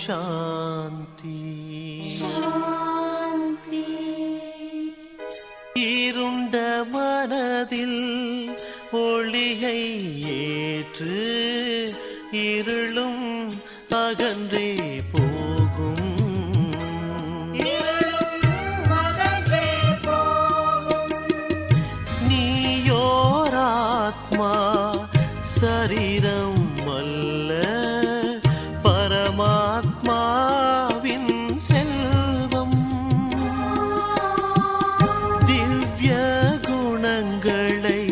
சாந்தி. இருண்ட மனதில் ஒளியை ஏற்று இருளும் அகன்றே போகும். நீயோராத்மா சரீரம் அல்ல, பரமாத்மாவின் செல்வம். திவ்ய குணங்களை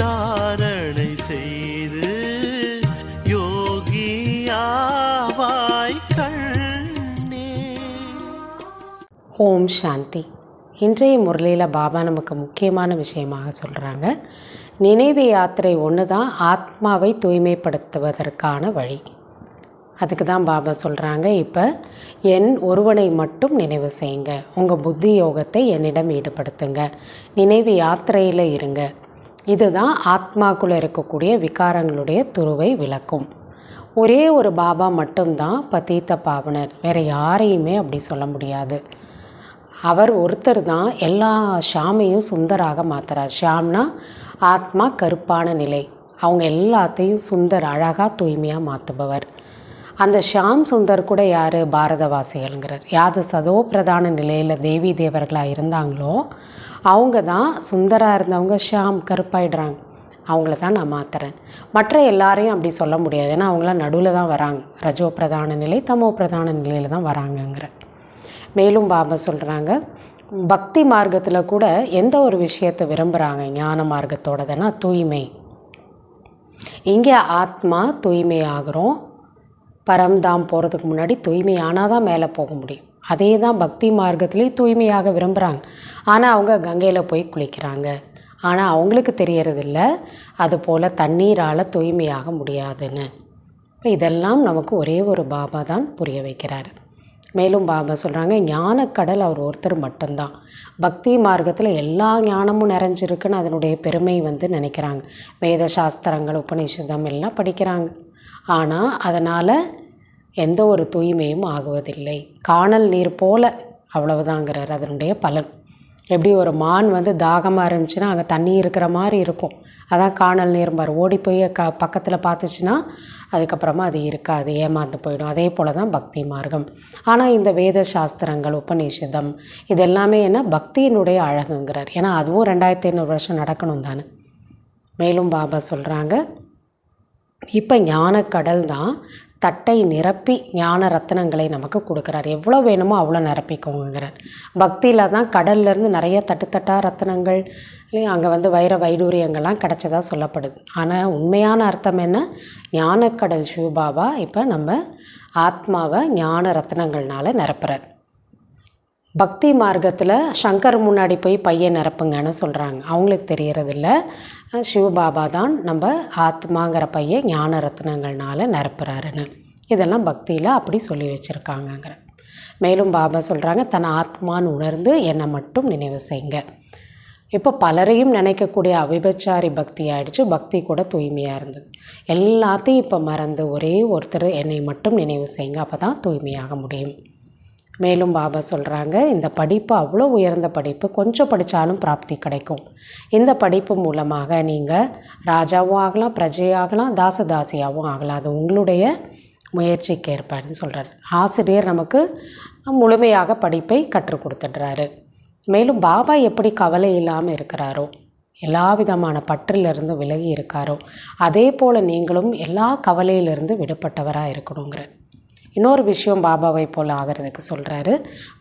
தாரணை செய்து யோகியாவாய் கண்ணே. ஓம் சாந்தி. இன்றைய முரளியில் பாபா நமக்கு முக்கியமான விஷயமாக சொல்கிறாங்க, நினைவு யாத்திரை ஒன்று தான் ஆத்மாவை தூய்மைப்படுத்துவதற்கான வழி. அதுக்கு தான் பாபா சொல்கிறாங்க, இப்போ என் ஒருவனை மட்டும் நினைவு செய்யுங்க, உங்கள் புத்தி யோகத்தை என்னிடம் ஈடுபடுத்துங்க, நினைவு யாத்திரையில் இருங்க. இதுதான் ஆத்மாக்குள்ளே இருக்கக்கூடிய விகாரங்களுடைய துருவை விளக்கும். ஒரே ஒரு பாபா மட்டும்தான் பதீத்த பாவனர், வேறு யாரையுமே அப்படி சொல்ல முடியாது. அவர் ஒருத்தர் தான் எல்லா ஷாமையும் சுந்தராக மாற்றுறார். ஷாம்னா ஆத்மா கருப்பான நிலை, அவங்க எல்லாத்தையும் சுந்தர் அழகாக தூய்மையாக மாற்றுபவர். அந்த ஷாம் சுந்தர் கூட யார்? பாரதவாசிகள்ங்கிறார். யாது சதோ பிரதான நிலையில் தேவி தேவர்களாக இருந்தாங்களோ அவங்க தான் சுந்தராக இருந்தவங்க ஷாம் கருப்பாயிடுறாங்க. அவங்கள தான் நான் மாற்றுறேன். மற்ற எல்லாரையும் அப்படி சொல்ல முடியாது, ஏன்னா அவங்களாம் நடுவில் தான் வராங்க. ரஜோ பிரதான நிலை தமோ பிரதான நிலையில் தான் வராங்கங்கிற. மேலும் பாபா சொல்கிறாங்க, பக்தி மார்க்கத்தில் கூட எந்த ஒரு விஷயத்தை விரும்புகிறாங்க ஞான மார்க்கத்தோடதுன்னா தூய்மை. இங்கே ஆத்மா தூய்மை ஆகிறோம், பரம்தாம் போகிறதுக்கு முன்னாடி தூய்மை ஆனால் தான் மேலே போக முடியும். அதே தான் பக்தி மார்க்கத்துலேயும் தூய்மையாக விரும்புகிறாங்க. ஆனால் அவங்க கங்கையில் போய் குளிக்கிறாங்க, ஆனால் அவங்களுக்கு தெரியறதில்ல அதுபோல் தண்ணீரால் தூய்மையாக முடியாதுன்னு. இதெல்லாம் நமக்கு ஒரே ஒரு பாபா தான் புரிய வைக்கிறார். மேலும் பாபா சொல்கிறாங்க, ஞானக்கடல் அவர் ஒருத்தர் மட்டும்தான். பக்தி மார்க்கத்தில் எல்லா ஞானமும் நிறைஞ்சிருக்குன்னு அதனுடைய பெருமை நினைக்கிறாங்க. வேத சாஸ்திரங்கள் உபநிஷதம் எல்லாம் படிக்கிறாங்க, ஆனால் அதனால் எந்த ஒரு தூய்மையும் ஆகுவதில்லை. காணல் நீர் போல் அவ்வளவுதாங்கிறார் அதனுடைய பலன். எப்படி ஒரு மான் தாகமாக இருந்துச்சுன்னா அங்கே தண்ணி இருக்கிற மாதிரி இருக்கும், அதான் காணல் நீர் பார். ஓடி போய் பக்கத்தில் பார்த்துச்சுன்னா அதுக்கப்புறமா அது இருக்காது, ஏமாந்து போயிடும். அதே போல் தான் பக்தி மார்க்கம். ஆனால் இந்த வேத சாஸ்திரங்கள் உபநிஷதம் இதெல்லாமே என்ன பக்தியினுடைய அழகுங்கிறார். ஏன்னா அதுவும் 2500 வருஷம் நடக்கணும் தானே. மேலும் பாபா சொல்கிறாங்க, இப்போ ஞானக்கடல் தான் தட்டை நிரப்பி ஞான ரத்னங்களை நமக்கு கொடுக்குறார். எவ்வளோ வேணுமோ அவ்வளோ நிரப்பிக்கோங்கிறார். பக்தியில் தான் கடல்லேருந்து நிறைய தட்டுத்தட்டாக ரத்னங்கள் அங்கே வைர வைடூரியங்கள்லாம் கிடச்சதாக சொல்லப்படுது. ஆனால் உண்மையான அர்த்தம் என்ன? ஞானக்கடல் சிவபாபா இப்போ நம்ம ஆத்மாவை ஞான ரத்னங்கள்னால நிரப்புறார். பக்தி மார்க்கத்தில் சங்கர் முன்னாடி போய் பையன் நிரப்புங்கன்னு சொல்கிறாங்க, அவங்களுக்கு தெரியறதில்ல சிவபாபா தான் நம்ம ஆத்மாங்கிற பையன் ஞான ரத்னங்கள்னால நிரப்புறாருன்னு. இதெல்லாம் பக்தியில் அப்படி சொல்லி வச்சுருக்காங்கங்கிற. மேலும் பாபா சொல்கிறாங்க, தன் ஆத்மான்னு உணர்ந்து என்னை மட்டும் நினைவு செய்யுங்க. இப்போ பலரையும் நினைக்கக்கூடிய அவிபச்சாரி பக்தி ஆகிடுச்சு, பக்தி கூட தூய்மையாக இருந்தது. எல்லாத்தையும் இப்போ மறந்து ஒரே ஒருத்தர் என்னை மட்டும் நினைவு செய்யுங்க, அப்போ தான் தூய்மையாக முடியும். மேலும் பாபா சொல்கிறாங்க, இந்த படிப்பு அவ்வளோ உயர்ந்த படிப்பு, கொஞ்சம் படித்தாலும் பிராப்தி கிடைக்கும். இந்த படிப்பு மூலமாக நீங்கள் ராஜாவும் ஆகலாம், பிரஜையாகலாம், தாசதாசியாகவும் ஆகலாம். அது உங்களுடைய முயற்சிக்கு ஏற்பான்னு சொல்கிறார். ஆசிரியர் நமக்கு முழுமையாக படிப்பை கற்றுக் கொடுத்துடுறாரு. மேலும் பாபா எப்படி கவலை இல்லாமல் இருக்கிறாரோ, எல்லா விதமான பற்றிலிருந்து விலகி இருக்காரோ, அதே போல் நீங்களும் எல்லா கவலையிலிருந்து விடுபட்டவராக இருக்கணுங்கிற. இன்னொரு விஷயம் பாபாவை போல் ஆகிறதுக்கு சொல்கிறாரு.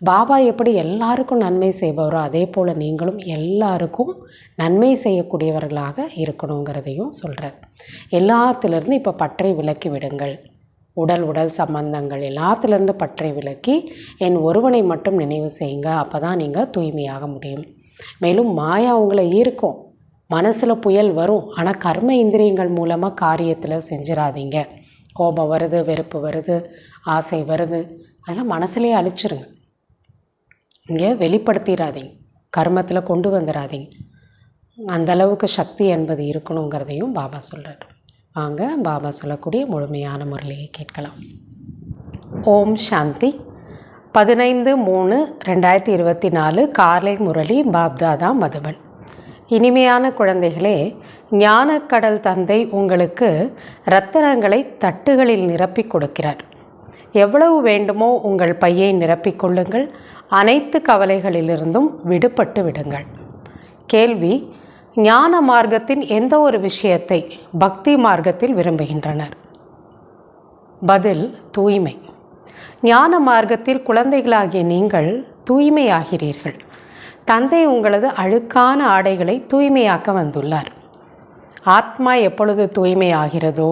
பாபா எப்படி எல்லாருக்கும் நன்மை செய்பவரோ அதே போல் நீங்களும் எல்லாருக்கும் நன்மை செய்யக்கூடியவர்களாக இருக்கணுங்கிறதையும் சொல்கிறார். எல்லாத்திலிருந்து இப்போ பற்றை விலக்கி விடுங்கள். உடல் சம்பந்தங்கள் எல்லாத்திலிருந்து பற்றை விலக்கி என் ஒருவனை மட்டும் நினைவு செய்யுங்க, அப்போ தான் நீங்கள் தூய்மையாக முடியும். மேலும் மாயா உங்களை ஈர்க்கும், மனசில் புயல் வரும், ஆனால் கர்ம இந்திரியங்கள் மூலமாக காரியத்தில் செஞ்சிடாதீங்க. கோபம் வருது, வெறுப்பு வருது, ஆசை வருது, அதெல்லாம் மனசுலேயே அழிச்சிருங்க. இங்கே வெளிப்படுத்திடாதீங்க, கர்மத்தில் கொண்டு வந்துடாதீங்க. அந்தளவுக்கு சக்தி என்பது இருக்கணுங்கிறதையும் பாபா சொல்கிறார். வாங்க பாபா சொல்லக்கூடிய முழுமையான முரளியை கேட்கலாம். ஓம் சாந்தி. 15/3/2024 காலை முரளி பாப்தாதா மதுபன். இனிமையான குழந்தைகளே, ஞானக்கடல் தந்தை உங்களுக்கு இரத்தினங்களை தட்டுகளில் நிரப்பிக் கொடுக்கிறார். எவ்வளவு வேண்டுமோ உங்கள் பையை நிரப்பிக் கொள்ளுங்கள். அனைத்து கவலைகளிலிருந்தும் விடுபட்டு விடுங்கள். கேள்வி: ஞான மார்க்கத்தின் எந்த ஒரு விஷயத்தை பக்தி மார்க்கத்தில் விரும்புகின்றனர்? பதில்: தூய்மை. ஞான மார்க்கத்தில் குழந்தைகளாகிய நீங்கள் தூய்மையாகிறீர்கள். தந்தை உங்களது அழுக்கான ஆடைகளை தூய்மையாக்க வந்துள்ளார். ஆத்மா எப்பொழுது தூய்மையாகிறதோ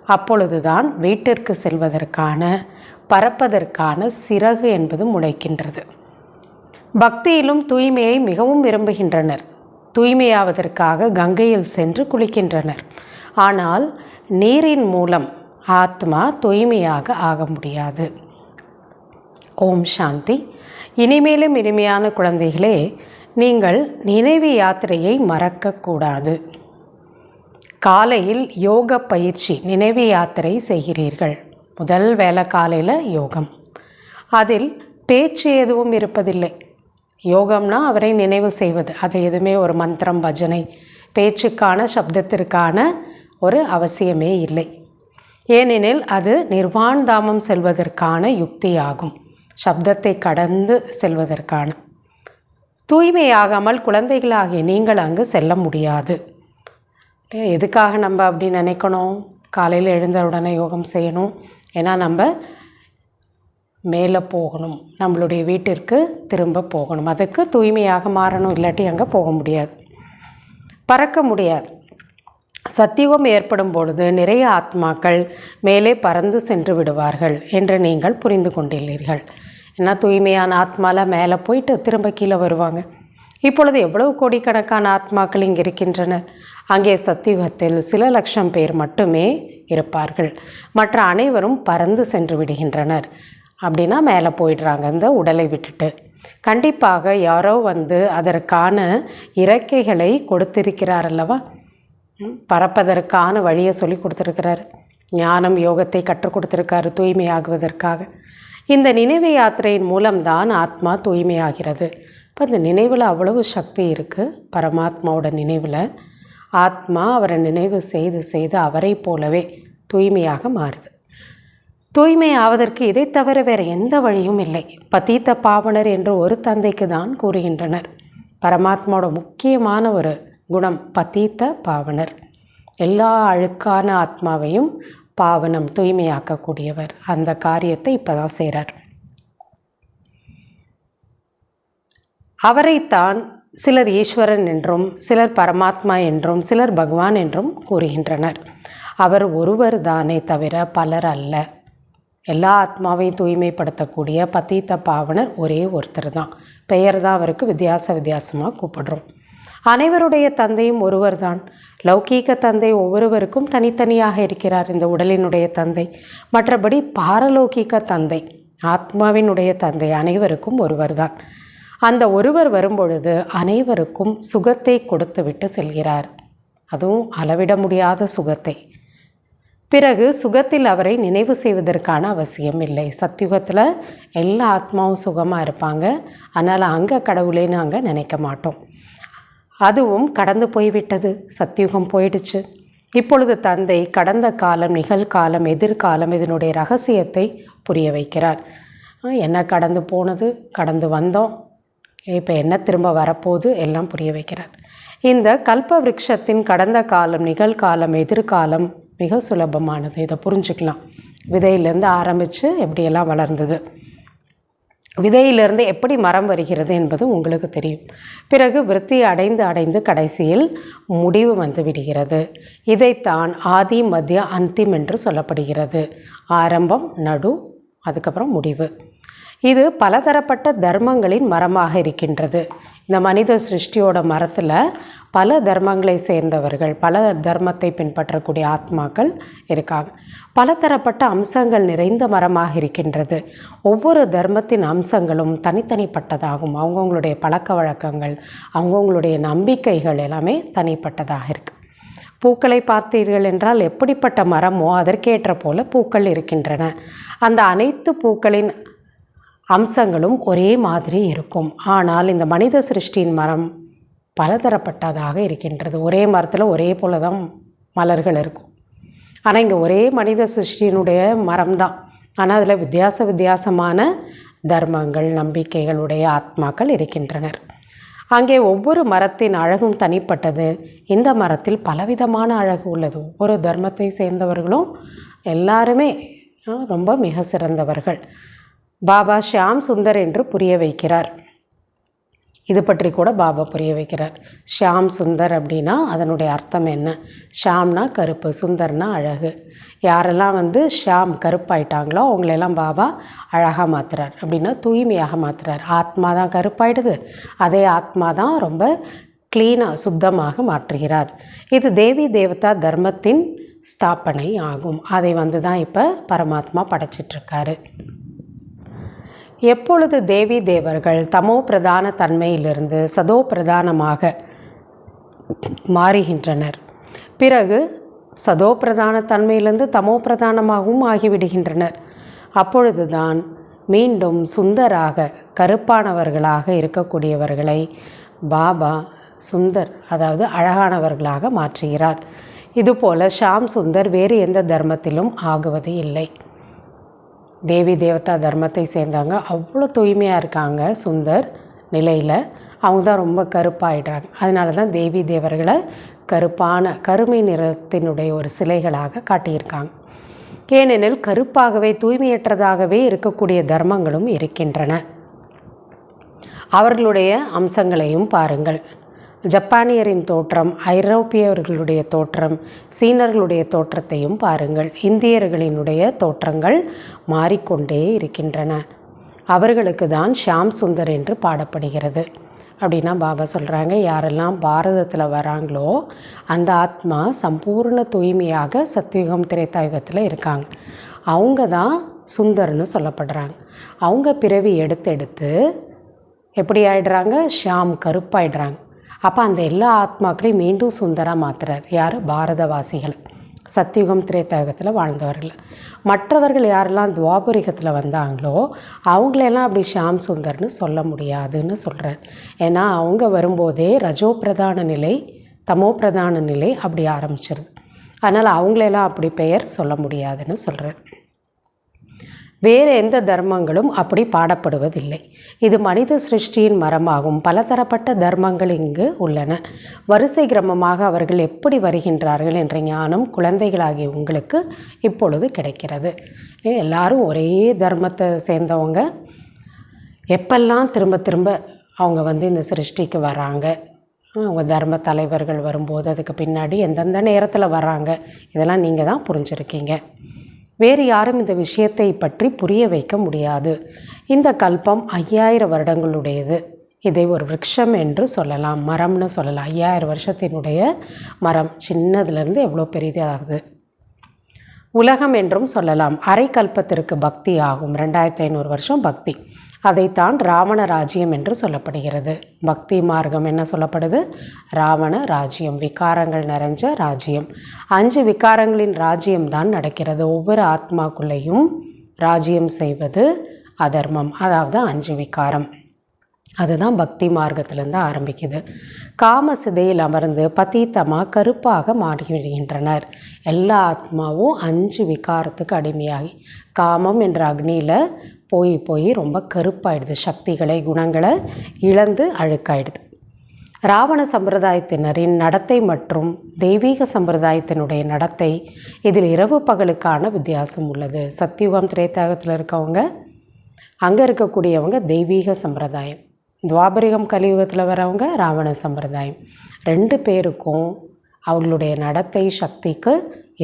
அப்பொழுதுதான் வீட்டிற்கு செல்வதற்கான, பறப்பதற்கான சிறகு என்பது முளைக்கின்றது. பக்தியிலும் தூய்மையை மிகவும் விரும்புகின்றனர். தூய்மையாவதற்காக கங்கையில் சென்று குளிக்கின்றனர். ஆனால் நீரின் மூலம் ஆத்மா தூய்மையாக ஆக முடியாது. ஓம் சாந்தி. இனிமேலும் இனிமையான குழந்தைகளே, நீங்கள் நினைவு யாத்திரையை மறக்கக்கூடாது. காலையில் யோக பயிற்சி நினைவு யாத்திரை செய்கிறீர்கள். முதல் வேலை காலையில் யோகம். அதில் பேச்சு எதுவும் இருப்பதில்லை. யோகம்னா அவரை நினைவு செய்வது. அது எதுவுமே ஒரு மந்திரம், பஜனை, பேச்சுக்கான, சப்தத்திற்கான ஒரு அவசியமே இல்லை. ஏனெனில் அது நிர்வாண தாமம் செல்வதற்கான யுக்தியாகும், சப்தத்தை கடந்து செல்வதற்கான. தூய்மையாகாமல் குழந்தைகளாகிய நீங்கள் அங்கு செல்ல முடியாது. எதுக்காக நம்ம அப்படி நினைக்கணும்? காலையில் எழுந்த உடனே யோகம் செய்யணும். ஏன்னா நம்ம மேலே போகணும், நம்மளுடைய வீட்டிற்கு திரும்ப போகணும். அதுக்கு தூய்மையாக மாறணும். இல்லாட்டி அங்கே போக முடியாது, பறக்க முடியாது. சத்தியுகம் ஏற்படும் பொழுது நிறைய ஆத்மாக்கள் மேலே பறந்து சென்று விடுவார்கள் என்று நீங்கள் புரிந்து கொண்டுள்ளீர்கள். ஏன்னா தூய்மையான ஆத்மாவில் மேலே போயிட்டு திரும்ப கீழே வருவாங்க. இப்பொழுது எவ்வளவு கோடிக்கணக்கான ஆத்மாக்கள் இங்கே இருக்கின்றனர். அங்கே சத்தியுகத்தில் சில லட்சம் பேர் மட்டுமே இருப்பார்கள். மற்ற அனைவரும் பறந்து சென்று விடுகின்றனர். அப்படின்னா மேலே போயிடுறாங்க இந்த உடலை விட்டுட்டு. கண்டிப்பாக யாரோ வந்து அதற்கான இறக்கைகளை கொடுத்திருக்கிறார் அல்லவா? பறப்பதற்கான வழியை சொல்லி கொடுத்துருக்கிறார். ஞானம், யோகத்தை கற்றுக் கொடுத்துருக்காரு தூய்மையாகுவதற்காக. இந்த நினைவு யாத்திரையின் மூலம்தான் ஆத்மா தூய்மையாகிறது. இப்போ இந்த நினைவில் அவ்வளவு சக்தி இருக்குது. பரமாத்மாவோட நினைவில் ஆத்மா அவரை நினைவு செய்து செய்து அவரை போலவே தூய்மையாக மாறுது. தூய்மை ஆவதற்கு இதை தவிர வேறு எந்த வழியும் இல்லை. பதீத்த பாவனர் என்று ஒரு தந்தைக்கு தான் கூறுகின்றனர். பரமாத்மாவோட முக்கியமான ஒரு குணம் பதீத்த பாவனர். எல்லா அழுக்கான ஆத்மாவையும் பாவனம், தூய்மையாக்கக்கூடியவர். அந்த காரியத்தை இப்போ தான் செய்கிறார். அவரைத்தான் சிலர் ஈஸ்வரன் என்றும், சிலர் பரமாத்மா என்றும், சிலர் பகவான் என்றும் கூறுகின்றனர். அவர் ஒருவர் தானே தவிர பலர் அல்ல. எல்லா ஆத்மாவையும் தூய்மைப்படுத்தக்கூடிய பதீத்த பாவனர் ஒரே ஒருத்தர் தான். பெயர் தான் அவருக்கு வித்தியாசமாக கூப்பிடுறோம். அனைவருடைய தந்தையும் ஒருவர் தான். லௌகீக தந்தை ஒவ்வொருவருக்கும் தனித்தனியாக இருக்கிறார், இந்த உடலினுடைய தந்தை. மற்றபடி பாரலௌகிக தந்தை, ஆத்மாவினுடைய தந்தை அனைவருக்கும் ஒருவர் தான். அந்த ஒருவர் வரும்பொழுது அனைவருக்கும் சுகத்தை கொடுத்து விட்டு செல்கிறார். அதுவும் அளவிட முடியாத சுகத்தை. பிறகு சுகத்தில் அவரை நினைவு செய்வதற்கான அவசியம் இல்லை. சத்தியுகத்தில் எல்லா ஆத்மாவும் சுகமாக இருப்பாங்க. அதனால் அங்கே கடவுளேன்னு அங்கே நினைக்க மாட்டோம். அதுவும் கடந்து போய்விட்டது. சத்தியுகம் போயிடுச்சு. இப்பொழுது தந்தை கடந்த காலம், நிகழ்காலம், எதிர்காலம் இதனுடைய ரகசியத்தை புரிய வைக்கிறார். என்ன கடந்து போனது, கடந்து வந்தோம், இப்போ என்ன திரும்ப வரப்போகுது, எல்லாம் புரிய வைக்கிறார். இந்த கல்ப விருட்சத்தின் கடந்த காலம், நிகழ்காலம், எதிர்காலம் மிக சுலபமானது. இதை புரிஞ்சுக்கலாம். விதையிலேருந்து ஆரம்பித்து எப்படியெல்லாம் வளர்ந்தது, விதையிலிருந்து எப்படி மரம் வருகிறது என்பது உங்களுக்கு தெரியும். பிறகு விருத்தி அடைந்து கடைசியில் முடிவு வந்து விடுகிறது. இதைத்தான் ஆதி, மத்திய, அந்திம் என்று சொல்லப்படுகிறது. ஆரம்பம், நடு, அதுக்கப்புறம் முடிவு. இது பலதரப்பட்ட தர்மங்களின் மரமாக இருக்கின்றது. இந்த மனித சிருஷ்டியோட மரத்தில் பல தர்மங்களை சேர்ந்தவர்கள், பல தர்மத்தை பின்பற்றக்கூடிய ஆத்மாக்கள் இருக்காங்க. பலதரப்பட்ட அம்சங்கள் நிறைந்த மரமாக இருக்கின்றது. ஒவ்வொரு தர்மத்தின் அம்சங்களும் தனித்தனிப்பட்டதாகும். அவங்கவுங்களுடைய பழக்க வழக்கங்கள், அவங்கவுங்களுடைய நம்பிக்கைகள் எல்லாமே தனிப்பட்டதாக இருக்குது. பூக்களை பார்த்தீர்கள் என்றால் எப்படிப்பட்ட மரமோ அதற்கேற்ற போல பூக்கள் இருக்கின்றன. அந்த அனைத்து பூக்களின் அம்சங்களும் ஒரே மாதிரி இருக்கும். ஆனால் இந்த மனித சிருஷ்டியின் மரம் பலதரப்பட்டதாக இருக்கின்றது. ஒரே மரத்தில் ஒரே போல தான் மலர்கள் இருக்கும். ஆனால் இங்கே ஒரே மனித சிருஷ்டியினுடைய மரம் தான். ஆனால் அதில் வித்தியாசமான தர்மங்கள், நம்பிக்கைகளுடைய ஆத்மாக்கள் இருக்கின்றனர். அங்கே ஒவ்வொரு மரத்தின் அழகும் தனிப்பட்டது. இந்த மரத்தில் பலவிதமான அழகு உள்ளது. ஒவ்வொரு தர்மத்தை சேர்ந்தவர்களும் எல்லாருமே ரொம்ப மிக சிறந்தவர்கள். பாபா ஷியாம் சுந்தர் என்று புரிய வைக்கிறார். இது பற்றி கூட பாபா புரிய வைக்கிறார். ஷியாம் சுந்தர் அப்படின்னா அதனுடைய அர்த்தம் என்ன? ஷியாம்னா கருப்பு, சுந்தர்னா அழகு. யாரெல்லாம் ஷியாம் கருப்பாயிட்டாங்களோ அவங்களெல்லாம் பாபா அழகாக மாற்றுறார். அப்படின்னா தூய்மையாக மாற்றுறார். ஆத்மா தான் கருப்பாயிடுது, அதே ஆத்மா தான் ரொம்ப க்ளீனாக சுத்தமாக மாற்றுகிறார். இது தேவி தேவதா தர்மத்தின் ஸ்தாபனை ஆகும். அதை தான் இப்போ பரமாத்மா படைச்சிட்ருக்காரு. எப்பொழுது தேவி தேவர்கள் தமோ பிரதான தன்மையிலிருந்து சதோ பிரதானமாக மாறுகின்றனர், பிறகு சதோ பிரதான தன்மையிலிருந்து தமோ பிரதானமாகவும் ஆகிவிடுகின்றனர். அப்பொழுதுதான் மீண்டும் சுந்தராக கருப்பானவர்களாக இருக்கக்கூடியவர்களை பாபா சுந்தர், அதாவது அழகானவர்களாக மாற்றுகிறார். இதுபோல் ஷாம் சுந்தர் வேறு எந்த தர்மத்திலும் ஆகுவது இல்லை. தேவி தேவதா தர்மத்தை சேர்ந்தாங்க அவ்வளோ தூய்மையாக இருக்காங்க சுந்தர் நிலையில். அவங்க தான் ரொம்ப கருப்பாயிடுறாங்க. அதனால தான் தேவி தேவர்களை கருமை நிறத்தினுடைய ஒரு சிலைகளாக காட்டியிருக்காங்க. ஏனெனில் கருப்பாகவே தூய்மையற்றதாகவே இருக்கக்கூடிய தர்மங்களும் இருக்கின்றன. அவர்களுடைய அம்சங்களையும் பாருங்கள். ஜப்பானியரின் தோற்றம், ஐரோப்பியர்களுடைய தோற்றம், சீனர்களுடைய தோற்றத்தையும் பாருங்கள். இந்தியர்களினுடைய தோற்றங்கள் மாறிக்கொண்டே இருக்கின்றன. அவர்களுக்கு தான் ஷியாம் சுந்தர் என்று பாடப்படுகிறது. அப்படின்னா பாபா சொல்கிறாங்க, யாரெல்லாம் பாரதத்தில் வராங்களோ அந்த ஆத்மா சம்பூர்ண தூய்மையாக சத்யுகம் திரேதாயுகத்தில் இருக்காங்க. அவங்க தான் சுந்தர்னு சொல்லப்படுறாங்க. அவங்க பிறவி எடுத்து எப்படி ஆயிடுறாங்க? ஷியாம் கருப்பாயிடுறாங்க. அப்போ அந்த எல்லா ஆத்மாக்களையும் மீண்டும் சுந்தராக மாற்றுறார். யார்? பாரதவாசிகள், சத்யுகம் திரேதாயுகத்தில் வாழ்ந்தவர்கள். மற்றவர்கள் யாரெல்லாம் துவாபரிகத்தில் வந்தாங்களோ அவங்களெல்லாம் அப்படி ஷியாம் சுந்தர்னு சொல்ல முடியாதுன்னு சொல்கிறார். ஏன்னா அவங்க வரும்போதே ரஜோ பிரதான நிலை, தமோ பிரதான நிலை அப்படி ஆரம்பிச்சிருது. அதனால் அவங்களெல்லாம் அப்படி பெயர் சொல்ல முடியாதுன்னு சொல்கிறார். வேறு எந்த தர்மங்களும் அப்படி பாடப்படுவதில்லை. இது மனித சிருஷ்டியின் மரமாகும். பலதரப்பட்ட தர்மங்கள் இங்கு உள்ளன. வரிசை கிரமமாக அவர்கள் எப்படி வருகின்றார்கள் என்ற ஞானம் குழந்தைகளாகிய உங்களுக்கு இப்பொழுது கிடைக்கிறது. எல்லாரும் ஒரே தர்மத்தை சேர்ந்தவங்க. எப்பெல்லாம் திரும்ப அவங்க இந்த சிருஷ்டிக்கு வராங்க, அவங்க தர்ம தலைவர்கள் வரும்போது அதுக்கு பின்னாடி எந்தெந்த நேரத்தில் வராங்க, இதெல்லாம் நீங்கள் தான் புரிஞ்சுருக்கீங்க. வேறு யாரும் இந்த விஷயத்தை பற்றி புரிய வைக்க முடியாது. இந்த கல்பம் 5000 வருடங்களுடையது. இதை ஒரு விருட்சம் என்று சொல்லலாம், மரம்னு சொல்லலாம். 5000 வருஷத்தினுடைய மரம், சின்னதுலேருந்து எவ்வளோ பெரியதாகுது. உலகம் என்றும் சொல்லலாம். அரை கல்பத்திற்கு பக்தி ஆகும். 2500 வருஷம் பக்தி. அதைத்தான் ராவண ராஜ்யம் என்று சொல்லப்படுகிறது. பக்தி மார்க்கம் என்ன சொல்லப்படுது? ராவண ராஜ்யம், விகாரங்கள் நிறைஞ்ச ராஜ்யம். 5 விகாரங்களின் ராஜ்யம்தான் நடக்கிறது. ஒவ்வொரு ஆத்மாக்குள்ளேயும் ராஜ்யம் செய்வது அதர்மம், அதாவது 5 விகாரம். அதுதான் பக்தி மார்க்கத்திலேருந்து ஆரம்பிக்குது. காம சிதையில் அமர்ந்து பதீத்தமாக கருப்பாக மாறிவிடுகின்றனர். எல்லா ஆத்மாவும் 5 விகாரத்துக்கு அடிமையாகி காமம் என்ற அக்னியில் போய் ரொம்ப கருப்பாயிடுது. சக்திகளை, குணங்களை இழந்து அழுக்காயிடுது. ராவண சம்பிரதாயத்தினரின் நடத்தை மற்றும் தெய்வீக சம்பிரதாயத்தினுடைய நடத்தை, இதில் இரவு பகலுக்கான வித்தியாசம் உள்ளது. சத்தியுகம் திரேதாயுகத்தில் இருக்கவங்க, அங்கே இருக்கக்கூடியவங்க தெய்வீக சம்பிரதாயம். துவாபரிகம் கலியுகத்தில் வரவங்க ராவண சம்பிரதாயம். 2 பேருக்கும் அவர்களுடைய நடத்தை சக்திக்கு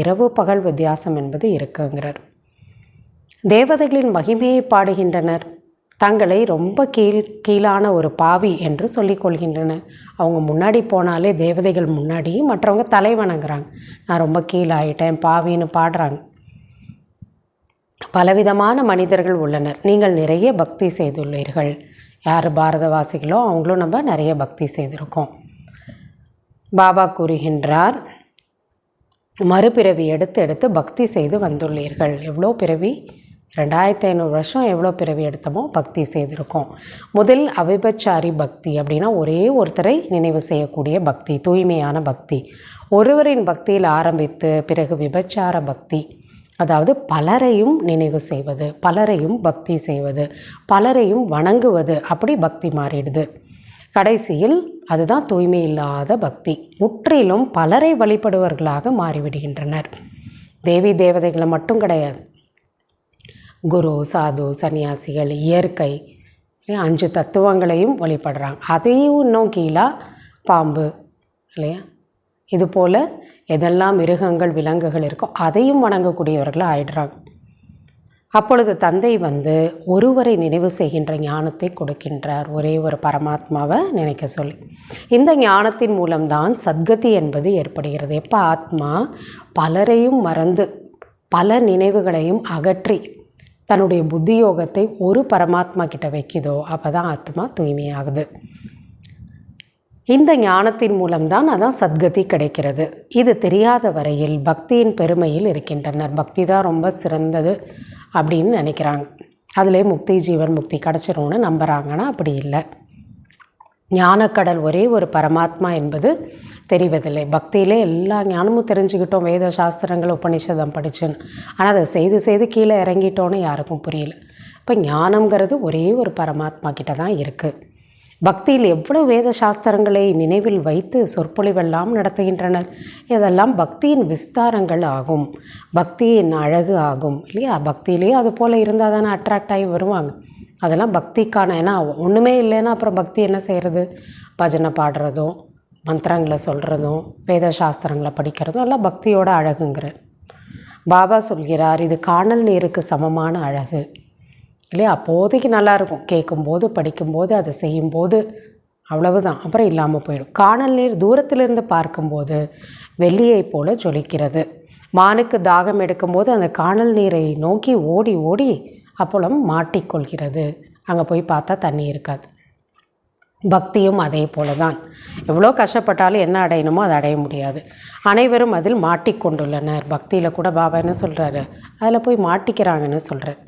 இரவு பகல் வித்தியாசம் என்பது இருக்குங்கிறார். தேவதைகளின் மகிமையை பாடுகின்றனர். தங்களை ரொம்ப கீழான ஒரு பாவி என்று சொல்லிக்கொள்கின்றனர். அவங்க முன்னாடி போனாலே தேவதைகள் முன்னாடி மற்றவங்க தலை வணங்குறாங்க. நான் ரொம்ப கீழாயிட்டேன், பாவின்னு பாடுறாங்க. பலவிதமான மனிதர்கள் உள்ளனர். நீங்கள் நிறைய பக்தி செய்துள்ளீர்கள். யார் பாரதவாசிகளோ அவங்களும் நம்ம நிறைய பக்தி செய்திருக்கோம். பாபா கூறுகின்றார், மறுபிறவி எடுத்து எடுத்து பக்தி செய்து வந்துள்ளீர்கள். எவ்வளோ பிறவி, 2500 வருஷம் எவ்வளோ பிறவி எடுத்தமோ பக்தி செய்திருக்கோம். முதல் அவிபச்சாரி பக்தி அப்படின்னா ஒரே ஒருத்தரை நினைவு செய்யக்கூடிய பக்தி, தூய்மையான பக்தி. ஒருவரின் பக்தியில் ஆரம்பித்து பிறகு விபச்சார பக்தி, அதாவது பலரையும் நினைவு செய்வது, பலரையும் பக்தி செய்வது, பலரையும் வணங்குவது, அப்படி பக்தி மாறிடுது. கடைசியில் அதுதான் தூய்மை இல்லாத பக்தி. முற்றிலும் பலரை வழிபடுவர்களாக மாறிவிடுகின்றனர். தேவி தேவதைகளை மட்டும் கிடையாது, குரு, சாது, சன்னியாசிகள், இயற்கை, 5 தத்துவங்களையும் வழிபடுறாங்க. அதையும் இன்னும் கீழே பாம்பு இல்லையா, இது போல் எதெல்லாம் மிருகங்கள் விலங்குகள் இருக்கோ அதையும் வணங்கக்கூடியவர்களாக ஆயிடுறாங்க. அப்பொழுது தந்தை வந்து ஒருவரை நினைவு செய்கின்ற ஞானத்தை கொடுக்கின்றார், ஒரே ஒரு பரமாத்மாவை நினைக்க சொல்லி. இந்த ஞானத்தின் மூலம்தான் சத்கதி என்பது ஏற்படுகிறது. எப்போ ஆத்மா பலரையும் மறந்து பல நினைவுகளையும் அகற்றி தன்னுடைய புத்தியோகத்தை ஒரு பரமாத்மா கிட்ட வைக்குதோ அப்போ தான் ஆத்மா தூய்மையாகுது. இந்த ஞானத்தின் மூலம்தான் அதான் சத்கதி கிடைக்கிறது. இது தெரியாத வரையில் பக்தியின் பெருமையில் இருக்கின்றனர். பக்தி தான் ரொம்ப சிறந்தது அப்படின்னு நினைக்கிறாங்க. அதிலே முக்தி, ஜீவன் முக்தி கிடச்சிரும்னு நம்புகிறாங்கன்னா அப்படி இல்லை. ஞானக்கடல் ஒரே ஒரு பரமாத்மா என்பது தெரிவதில்லை. பக்தியிலே எல்லா ஞானமும் தெரிஞ்சுக்கிட்டோம், வேத சாஸ்திரங்கள் உபநிஷதம் படிச்சுன்னு. ஆனால் அதை செய்து செய்து கீழே இறங்கிட்டோன்னு யாருக்கும் புரியல. இப்போ ஞானம்ங்கிறது ஒரே ஒரு பரமாத்மா கிட்ட தான் இருக்குது. பக்தியில் எவ்வளோ வேத சாஸ்திரங்களை நினைவில் வைத்து சொற்பொழிவெல்லாம் நடத்துகின்றனர். இதெல்லாம் பக்தியின் விஸ்தாரங்கள் ஆகும், பக்தியின் அழகு ஆகும் இல்லையா. பக்தியிலேயே அது போல் இருந்தால் தானே அட்ராக்ட் ஆகி வருவாங்க. அதெல்லாம் பக்திக்கான, ஏன்னா ஒன்றுமே இல்லைன்னா அப்புறம் பக்தி என்ன செய்கிறது? பஜனை பாடுறதும், மந்திரங்களை சொல்கிறதும், வேத சாஸ்திரங்களை படிக்கிறதும் எல்லாம் பக்தியோட அழகுங்கிறார். பாபா சொல்கிறார், இது காணல் நீருக்கு சமமான அழகு இல்லையா. அப்போதைக்கு நல்லாயிருக்கும், கேட்கும்போது படிக்கும்போது அதை செய்யும்போது அவ்வளவுதான், அப்புறம் இல்லாமல் போயிடும். காணல் நீர் தூரத்திலிருந்து பார்க்கும்போது வெள்ளியை போல ஜொலிக்கிறது. மானுக்கு தாகம் எடுக்கும்போது அந்த காணல் நீரை நோக்கி ஓடி ஓடி அப்போலம் மாட்டிக்கொள்கிறது. அங்கே போய் பார்த்தா தண்ணி இருக்காது. பக்தியும் அதே போல தான். எவ்வளோ கஷ்டப்பட்டாலும் என்ன அடையணுமோ அதை அடைய முடியாது. அனைவரும் அதில் மாட்டிக்கொண்டுள்ளனர். பக்தியில் கூட பாபா என்ன சொல்கிறாரு, அதில் போய் மாட்டிக்கிறாங்கன்னு சொல்கிறார்.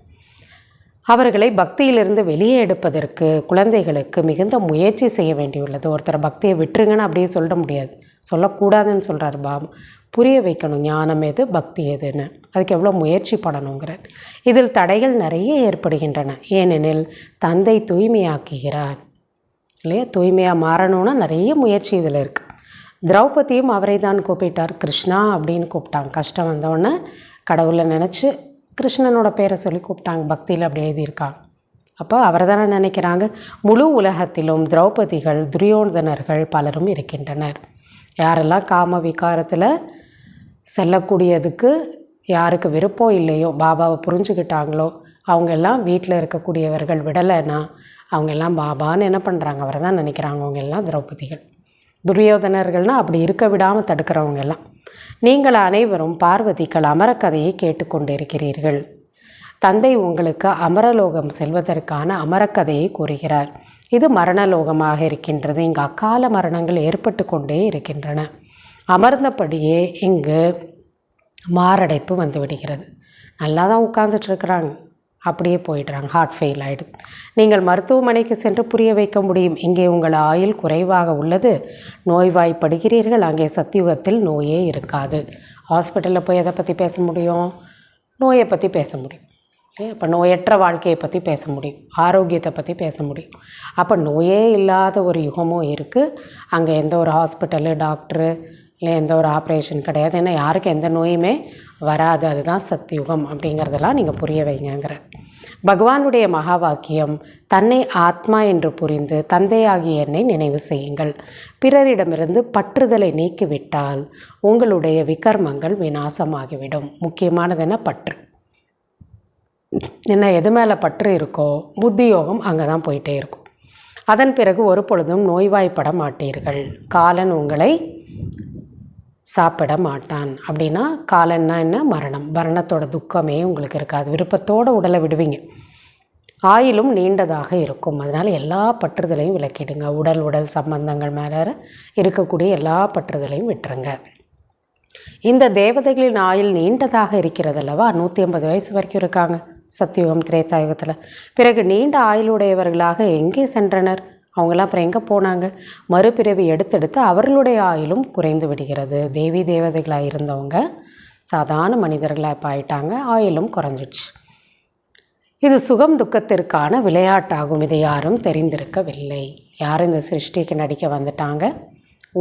அவர்களை பக்தியிலிருந்து வெளியே எடுப்பதற்கு குழந்தைகளுக்கு மிகுந்த முயற்சி செய்ய வேண்டியுள்ளது. ஒருத்தர் பக்தியை விட்டுருங்கன்னு அப்படியே சொல்ல முடியாது, சொல்லக்கூடாதுன்னு சொல்கிறார் பாபா. புரிய வைக்கணும் ஞானம் எது, பக்தி எதுன்னு. அதுக்கு எவ்வளோ முயற்சி பண்ணணுங்கிறார். இதில் தடைகள் நிறைய ஏற்படுகின்றன. ஏனெனில் தந்தை தூய்மையாக்குகிறார் இல்லையா. தூய்மையாக மாறணும்னா நிறைய முயற்சி இதில் இருக்குது. திரௌபதியும் அவரை தான் கூப்பிட்டார், கிருஷ்ணா அப்படின்னு கூப்பிட்டாங்க. கஷ்டம் வந்தோடனே கடவுளை நினச்சி கிருஷ்ணனோட பேரை சொல்லி கூப்பிட்டாங்க. பக்தியில் அப்படி எழுதியிருக்காங்க. அப்போ அவரை தானே நினைக்கிறாங்க. முழு உலகத்திலும் திரௌபதிகள், துரியோதனர்கள் பலரும் இருக்கின்றனர். யாரெல்லாம் காம விகாரத்தில் செல்லக்கூடியதுக்கு யாருக்கு விருப்பம் இல்லையோ, பாபாவை புரிஞ்சுக்கிட்டாங்களோ, அவங்கெல்லாம் வீட்டில் இருக்கக்கூடியவர்கள் விடலைன்னா அவங்கெல்லாம் பாபான்னு என்ன பண்ணுறாங்க, அவரை தான் நினைக்கிறாங்க. அவங்க எல்லாம் திரௌபதிகள். துரியோதனர்கள்னால் அப்படி இருக்க விடாமல் தடுக்கிறவங்க எல்லாம். நீங்கள் அனைவரும் பார்வதிகள் அமரக்கதையை கேட்டுக்கொண்டிருக்கிறீர்கள். தந்தை உங்களுக்கு அமரலோகம் செல்வதற்கான அமரக்கதையை கூறுகிறார். இது மரணலோகமாக இருக்கின்றது. இங்கு அக்கால மரணங்கள் ஏற்பட்டு கொண்டே இருக்கின்றன. அமர்ந்தபடியே இங்கு மாரடைப்பு வந்து விடுகிறது. நல்லா தான் உட்கார்ந்துட்டுருக்குறாங்க, அப்படியே போயிடுறாங்க, ஹார்ட் ஃபெயில் ஆகிடும். நீங்கள் மருத்துவமனைக்கு சென்று புரிய வைக்க முடியும். இங்கே உங்கள் ஆயுள் குறைவாக உள்ளது, நோய்வாய்ப்படுகிறீர்கள். அங்கே சத்தியுகத்தில் நோயே இருக்காது. ஹாஸ்பிட்டலில் போய் எதை பற்றி பேச முடியும்? நோயை பற்றி பேச முடியும். அப்போ நோயற்ற வாழ்க்கையை பற்றி பேச முடியும், ஆரோக்கியத்தை பற்றி பேச முடியும். அப்போ நோயே இல்லாத ஒரு யுகமும் இருக்குது. அங்கே எந்த ஒரு ஹாஸ்பிட்டலு, டாக்டரு இல்லை எந்த ஒரு ஆப்ரேஷன் கிடையாது. ஏன்னா யாருக்கும் எந்த நோயுமே வராது. அதுதான் சத்தியுகம் அப்படிங்கிறதெல்லாம் நீங்கள் புரிய வைங்கிற பகவானுடைய மகா வாக்கியம். தன்னை ஆத்மா என்று புரிந்து தந்தையாகிய என்னை நினைவு செய்யுங்கள். பிறரிடமிருந்து பற்றுதலை நீக்கிவிட்டால் உங்களுடைய விகர்மங்கள் விநாசமாகிவிடும். முக்கியமானது என்ன? பற்று. என்ன எது மேலே பற்று இருக்கோ புத்தி யோகம் அங்கே தான் போயிட்டே இருக்கும். அதன் பிறகு ஒரு பொழுதும் நோய்வாய்ப்பட மாட்டீர்கள். காலன் உங்களை சாப்பிட மாட்டான். அப்படின்னா காலன்னா என்ன? மரணம். மரணத்தோட துக்கமே உங்களுக்கு இருக்காது. விருப்பத்தோடு உடலை விடுவீங்க. ஆயிலும் நீண்டதாக இருக்கும். அதனால் எல்லா பற்றுதலையும் விலக்கிடுங்க. உடல் சம்பந்தங்கள் மேலே இருக்கக்கூடிய எல்லா பற்றுதலையும் விட்டுருங்க. இந்த தேவதைகளின் ஆயுள் நீண்டதாக இருக்கிறது அல்லவா? 150 வயசு வரைக்கும் இருக்காங்க சத்தியுகம் திரேதாயுகத்தில். பிறகு நீண்ட ஆயுளுடையவர்களாக எங்கே சென்றனர்? அவங்களாம் அப்புறம் எங்கே போனாங்க? மறுபிறவி எடுத்தெடுத்து அவர்களுடைய ஆயுளும் குறைந்து விடுகிறது. தேவி தேவதைகளாக இருந்தவங்க சாதாரண மனிதர்களாக இப்போ ஆயிட்டாங்க, ஆயுளும் குறைஞ்சிடுச்சு. இது சுகம் துக்கத்திற்கான விளையாட்டாகும். இதை யாரும் தெரிந்திருக்கவில்லை. யாரும் இந்த சிருஷ்டிக்கு நடிக்க வந்துட்டாங்க.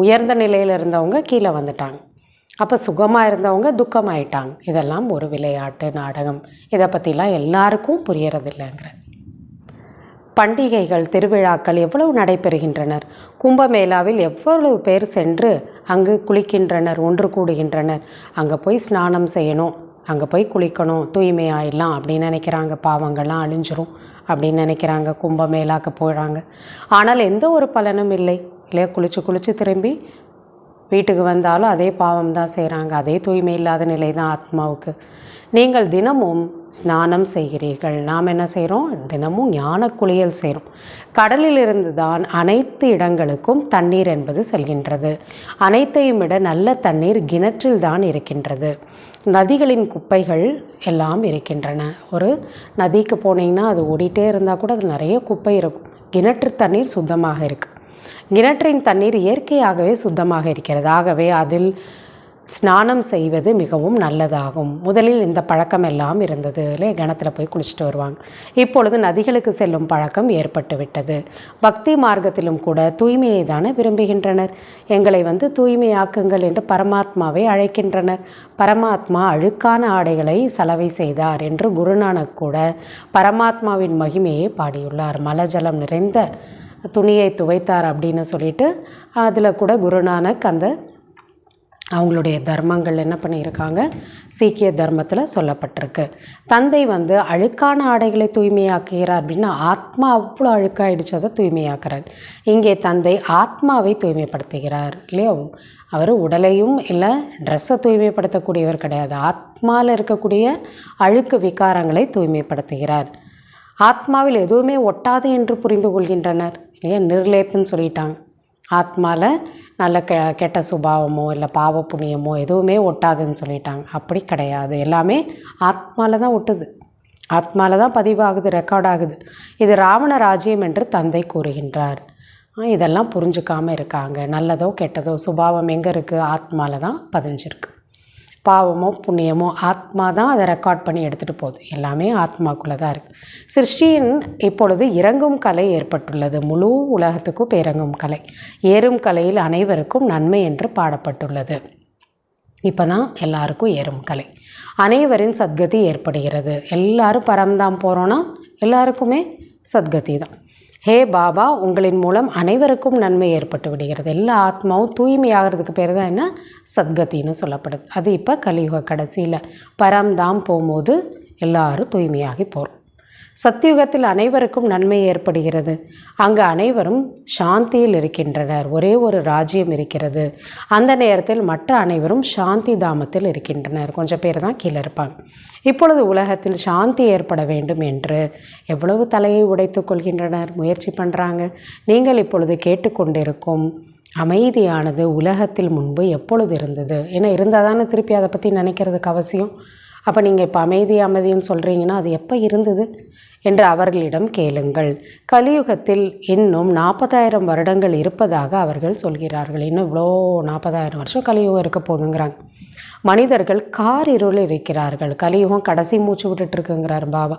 உயர்ந்த நிலையில் இருந்தவங்க கீழே வந்துட்டாங்க. அப்போ சுகமாக இருந்தவங்க துக்கமாயிட்டாங்க. இதெல்லாம் ஒரு விளையாட்டு நாடகம். இதை பற்றிலாம் எல்லாருக்கும் புரியறதில்லைங்கிற. பண்டிகைகள் திருவிழாக்கள் எவ்வளவு நடைபெறுகின்றனர். கும்பமேளாவில் எவ்வளவு பேர் சென்று அங்கு குளிக்கின்றனர், ஒன்று கூடுகின்றனர். அங்கே போய் ஸ்நானம் செய்யணும், அங்கே போய் குளிக்கணும், தூய்மையாயிடலாம் அப்படின்னு நினைக்கிறாங்க. பாவங்கள்லாம் அழிஞ்சிரும் அப்படின்னு நினைக்கிறாங்க. கும்பமேளாவுக்கு போகிறாங்க. ஆனால் எந்த ஒரு பலனும் இல்லை இல்லையா? குளித்து திரும்பி வீட்டுக்கு வந்தாலும் அதே பாவம் தான் செய்கிறாங்க. அதே தூய்மை இல்லாத நிலை தான் ஆத்மாவுக்கு. நீங்கள் தினமும் ஸ்நானம் செய்கிறீர்கள். நாம் என்ன செய்கிறோம்? தினமும் ஞான குளியல் செய்கிறோம். கடலிலிருந்து தான் அனைத்து இடங்களுக்கும் தண்ணீர் என்பது செல்கின்றது. அனைத்தையும் விட நல்ல தண்ணீர் கிணற்றில் தான் இருக்கின்றது. நதிகளின் குப்பைகள் எல்லாம் இருக்கின்றன. ஒரு நதிக்கு போனீங்கன்னா அது ஓடிட்டே இருந்தால் கூட அது நிறைய குப்பை இருக்கும். கிணற்று தண்ணீர் சுத்தமாக இருக்குது. கிணற்றின் தண்ணீர் இயற்கையாகவே சுத்தமாக இருக்கிறது. ஆகவே அதில் ஸ்நானம் செய்வது மிகவும் நல்லதாகும். முதலில் இந்த பழக்கம் எல்லாம் இருந்தது இல்லையா? கிணத்துல போய் குளிச்சுட்டு வருவாங்க. இப்பொழுது நதிகளுக்கு செல்லும் பழக்கம் ஏற்பட்டு விட்டது. பக்தி மார்க்கத்திலும் கூட தூய்மையை தானே விரும்புகின்றனர். எங்களை தூய்மையாக்குங்கள் என்று பரமாத்மாவை அழைக்கின்றனர். பரமாத்மா அழுக்கான ஆடைகளை சலவை செய்தார் என்று குருநானக் கூட பரமாத்மாவின் மகிமையை பாடியுள்ளார். மலஜலம் நிறைந்த துணியை துவைத்தார் அப்படின்னு சொல்லிட்டு அதில் கூட குருநானக் அந்த அவங்களுடைய தர்மங்கள் என்ன பண்ணியிருக்காங்க, சீக்கிய தர்மத்தில் சொல்லப்பட்டிருக்கு. தந்தை அழுக்கான ஆடைகளை தூய்மையாக்குகிறார் அப்படின்னா ஆத்மா அவ்வளோ அழுக்காயிடுச்சு, அதை தூய்மையாக்குறார். இங்கே தந்தை ஆத்மாவை தூய்மைப்படுத்துகிறார் இல்லையா? அவர் உடலையும் இல்லை ட்ரெஸ்ஸை தூய்மைப்படுத்தக்கூடியவர் கிடையாது. ஆத்மாவில் இருக்கக்கூடிய அழுக்கு விகாரங்களை தூய்மைப்படுத்துகிறார். ஆத்மாவில் எதுவுமே ஒட்டாது என்று புரிந்து கொள்கின்றனர் இல்லையா? நிர்லேப்புன்னு சொல்லிட்டாங்க. ஆத்மாவில் நல்ல கெட்ட சுபாவமோ இல்லை பாவ புண்ணியமோ எதுவுமே ஒட்டாதுன்னு சொல்லிட்டாங்க. அப்படி கிடையாது. எல்லாமே ஆத்மாவில் தான் ஒட்டுது, ஆத்மாவில் தான் பதிவாகுது, ரெக்கார்ட் ஆகுது. இது ராவண ராஜ்யம் என்று தந்தை கூறுகின்றார். இதெல்லாம் புரிஞ்சுக்காமல் இருக்காங்க. நல்லதோ கெட்டதோ சுபாவம் எங்கே இருக்குது? ஆத்மாவில் தான் பதிஞ்சிருக்கு. பாவமோ புண்ணியமோ ஆத்மா தான் அதை ரெக்கார்ட் பண்ணி எடுத்துகிட்டு போகுது. எல்லாமே ஆத்மாக்குள்ளே தான் இருக்குது. சிருஷ்டியின் இப்பொழுது இறங்கும் கலை ஏற்பட்டுள்ளது. முழு உலகத்துக்கும் இப்போ இறங்கும் கலை. ஏறும் கலையில் அனைவருக்கும் நன்மை என்று பாடப்பட்டுள்ளது. இப்போ தான் எல்லாருக்கும் ஏறும் கலை. அனைவரின் சத்கதி ஏற்படுகிறது. எல்லாரும் பரம்தாம் போகிறோன்னா எல்லாருக்குமே சத்கதி தான். ஹே பாபா, உங்களின் மூலம் அனைவருக்கும் நன்மை ஏற்பட்டு விடுகிறது. எல்லா ஆத்மாவும் தூய்மையாகிறதுக்கு பேர் தான் என்ன? சத்கத்தின்னு சொல்லப்படுது. அது இப்போ கலியுக கடைசியில் பரம்தாம் போகும்போது எல்லாரும் தூய்மையாகி போகிறோம். சத்தியுகத்தில் அனைவருக்கும் நன்மை ஏற்படுகிறது. அங்கு அனைவரும் சாந்தியில் இருக்கின்றனர். ஒரே ஒரு ராஜ்யம் இருக்கிறது. அந்த நேரத்தில் மற்ற அனைவரும் சாந்தி தாமத்தில் இருக்கின்றனர். கொஞ்சம் பேர் தான் கீழே இருப்பாங்க. இப்பொழுது உலகத்தில் சாந்தி ஏற்பட வேண்டும் என்று எவ்வளவு தலையை உடைத்து கொள்கின்றனர், முயற்சி பண்ணுறாங்க. நீங்கள் இப்பொழுது கேட்டுக்கொண்டிருக்கும் அமைதியானது உலகத்தில் முன்பு எப்பொழுது இருந்தது? ஏன்னா இருந்தால் தானே திருப்பி அதை பற்றி நினைக்கிறதுக்கு அவசியம். அப்போ நீங்கள் இப்போ அமைதின்னு சொல்கிறீங்கன்னா அது எப்போ இருந்தது என்று அவர்களிடம் கேளுங்கள். கலியுகத்தில் இன்னும் 40,000 வருடங்கள் இருப்பதாக அவர்கள் சொல்கிறார்கள். இன்னும் இவ்வளோ 40,000 வருஷம் கலியுகம் இருக்க போதுங்கிறாங்க. மனிதர்கள் இருளில் இருக்கிறார்கள். கலியுகம் கடைசி மூச்சு விட்டுட்டுருக்குங்கிறார் பாபா.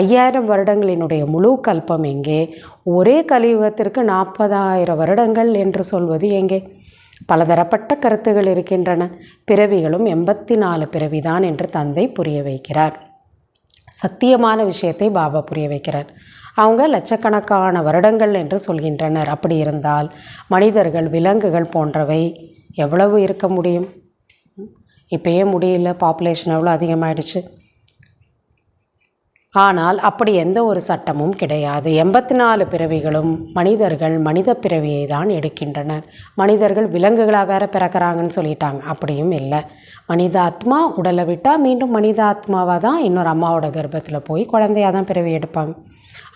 5000 வருடங்களினுடைய முழு கல்பம் எங்கே? ஒரே கலியுகத்திற்கு 40,000 வருடங்கள் என்று சொல்வது எங்கே? பலதரப்பட்ட கருத்துகள் இருக்கின்றன. பிறவிகளும் 84 பிறவிதான் என்று தந்தை புரிய வைக்கிறார். சத்தியமான விஷயத்தை பாபா புரிய வைக்கிறார். அவங்க லட்சக்கணக்கான வருடங்கள் என்று சொல்கின்றனர். அப்படி இருந்தால் மனிதர்கள், விலங்குகள் போன்றவை எவ்வளவு இருக்க முடியும்? இப்போயே முடியல, பாப்புலேஷன் எவ்வளோ அதிகமாகிடுச்சு. ஆனால் அப்படி எந்த ஒரு சட்டமும் கிடையாது. 84 பிறவிகளும் மனிதர்கள் மனித பிறவியை தான் எடுக்கின்றனர். மனிதர்கள் விலங்குகளாக வேற பிறக்கிறாங்கன்னு சொல்லிட்டாங்க. அப்படியும் இல்லை. மனித ஆத்மா உடலை விட்டால் மீண்டும் மனித ஆத்மாவாக தான் இன்னொரு அம்மாவோட கர்ப்பத்தில் போய் குழந்தையாக தான் பிறவி எடுப்பாங்க.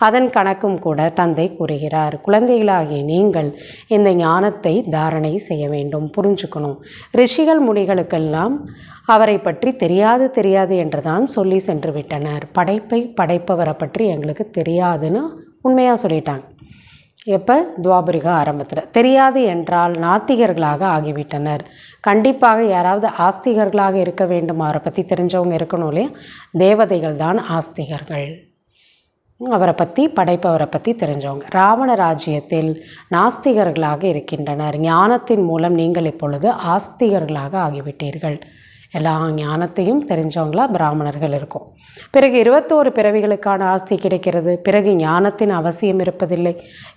அதன் கணக்கும் கூட தந்தை கூறுகிறார். குழந்தைகளாகிய நீங்கள் இந்த ஞானத்தை தாரணை செய்ய வேண்டும், புரிஞ்சுக்கணும். ரிஷிகள் முனிகளுக்கெல்லாம் அவரை பற்றி தெரியாது என்று தான் சொல்லி சென்று விட்டனர். படைப்பவரை பற்றி எங்களுக்கு தெரியாதுன்னு உண்மையாக சொல்லிட்டாங்க. எப்போ? துவாபரிக ஆரம்பத்தில். தெரியாது என்றால் நாத்திகர்களாக ஆகிவிட்டனர். கண்டிப்பாக யாராவது ஆஸ்திகர்களாக இருக்க வேண்டும், அவரை பற்றி தெரிஞ்சவங்க இருக்கணும் இல்லையா? தேவதைகள் தான் ஆஸ்திகர்கள், அவரை பற்றி, படைப்பவரை பற்றி தெரிஞ்சவங்க. ராவண ராஜ்யத்தில் நாஸ்திகர்களாக இருக்கின்றனர். ஞானத்தின் மூலம் நீங்கள் இப்பொழுது ஆஸ்திகர்களாக ஆகிவிட்டீர்கள். எல்லா ஞானத்தையும் தெரிஞ்சவங்களா பிராமணர்கள் இருக்கும். பிறகு 21 பிறவிகளுக்கான ஆஸ்தி கிடைக்கிறது. பிறகு ஞானத்தின் அவசியம் இருப்பதில்லை.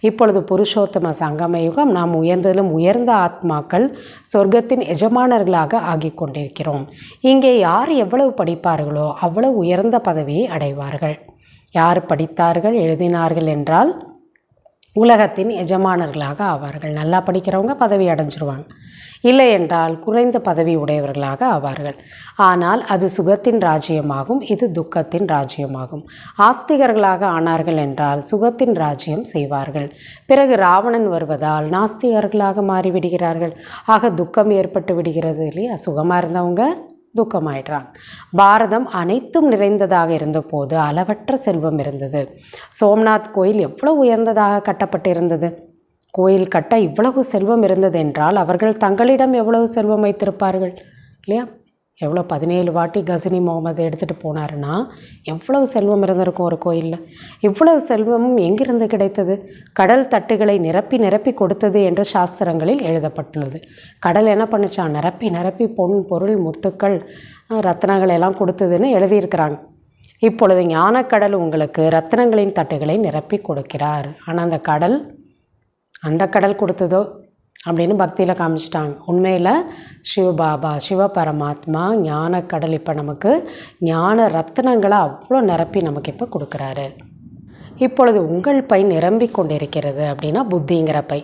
இப்பொழுது புருஷோத்தம சங்கம யுகம். நாம் உயர்ந்ததிலும் உயர்ந்த ஆத்மாக்கள் சொர்க்கத்தின் எஜமானர்களாக ஆகி கொண்டிருக்கிறோம். இங்கே யார் எவ்வளவு படிப்பார்களோ அவ்வளவு உயர்ந்த பதவியை அடைவார்கள். யார் படித்தார்கள், எழுதினார்கள் என்றால் உலகத்தின் எஜமானர்களாக ஆவார்கள். நல்லா படிக்கிறவங்க பதவி அடைஞ்சிருவாங்க. இல்லை என்றால் குறைந்த பதவி உடையவர்களாக ஆவார்கள். ஆனால் அது சுகத்தின் ராஜ்யமாகும், இது துக்கத்தின் ராஜ்யமாகும். ஆஸ்திகர்களாக ஆனார்கள் என்றால் சுகத்தின் ராஜ்யம் செய்வார்கள். பிறகு ராவணன் வருவதால் நாஸ்திகர்களாக மாறிவிடுகிறார்கள். ஆக துக்கம் ஏற்பட்டு விடுகிறது இல்லையா? சுகமாக இருந்தவங்க துக்கமாயிடுறாங்க. பாரதம் அனைத்தும் நிறைந்ததாக இருந்தபோது அளவற்ற செல்வம் இருந்தது. சோம்நாத் கோயில் எவ்வளவு உயர்ந்ததாக கட்டப்பட்டிருந்தது. கோயில் கட்ட இவ்வளவு செல்வம் இருந்தது என்றால் அவர்கள் தங்களிடம் எவ்வளவு செல்வம் வைத்திருப்பார்கள் இல்லையா? எவ்வளோ 17 வாட்டி கசினி முகமது எடுத்துகிட்டு போனாருன்னா எவ்வளவு செல்வம் இருந்திருக்கும் ஒரு கோயிலில். இவ்வளவு செல்வமும் எங்கிருந்து கிடைத்தது? கடல் தட்டுகளை நிரப்பி நிரப்பி கொடுத்தது என்று சாஸ்திரங்களில் எழுதப்பட்டுள்ளது. கடல் என்ன பண்ணுச்சான்? நிரப்பி நிரப்பி பொன், பொருள், முத்துக்கள், ரத்னங்கள் எல்லாம் கொடுத்ததுன்னு எழுதியிருக்கிறாங்க. இப்பொழுது ஞானக்கடல் உங்களுக்கு ரத்னங்களின் தட்டுகளை நிரப்பி கொடுக்கிறார். ஆனால் அந்த கடல் கொடுத்ததோ அப்படின்னு பக்தியில் காமிச்சிட்டாங்க. உண்மையில் சிவபாபா, சிவபரமாத்மா ஞானக்கடல் இப்போ நமக்கு ஞான ரத்னங்களை அவ்வளோ நிரப்பி நமக்கு இப்போ கொடுக்குறாரு. இப்பொழுது உங்கள் பை நிரம்பிக் கொண்டிருக்கிறது அப்படின்னா புத்திங்கிற பை.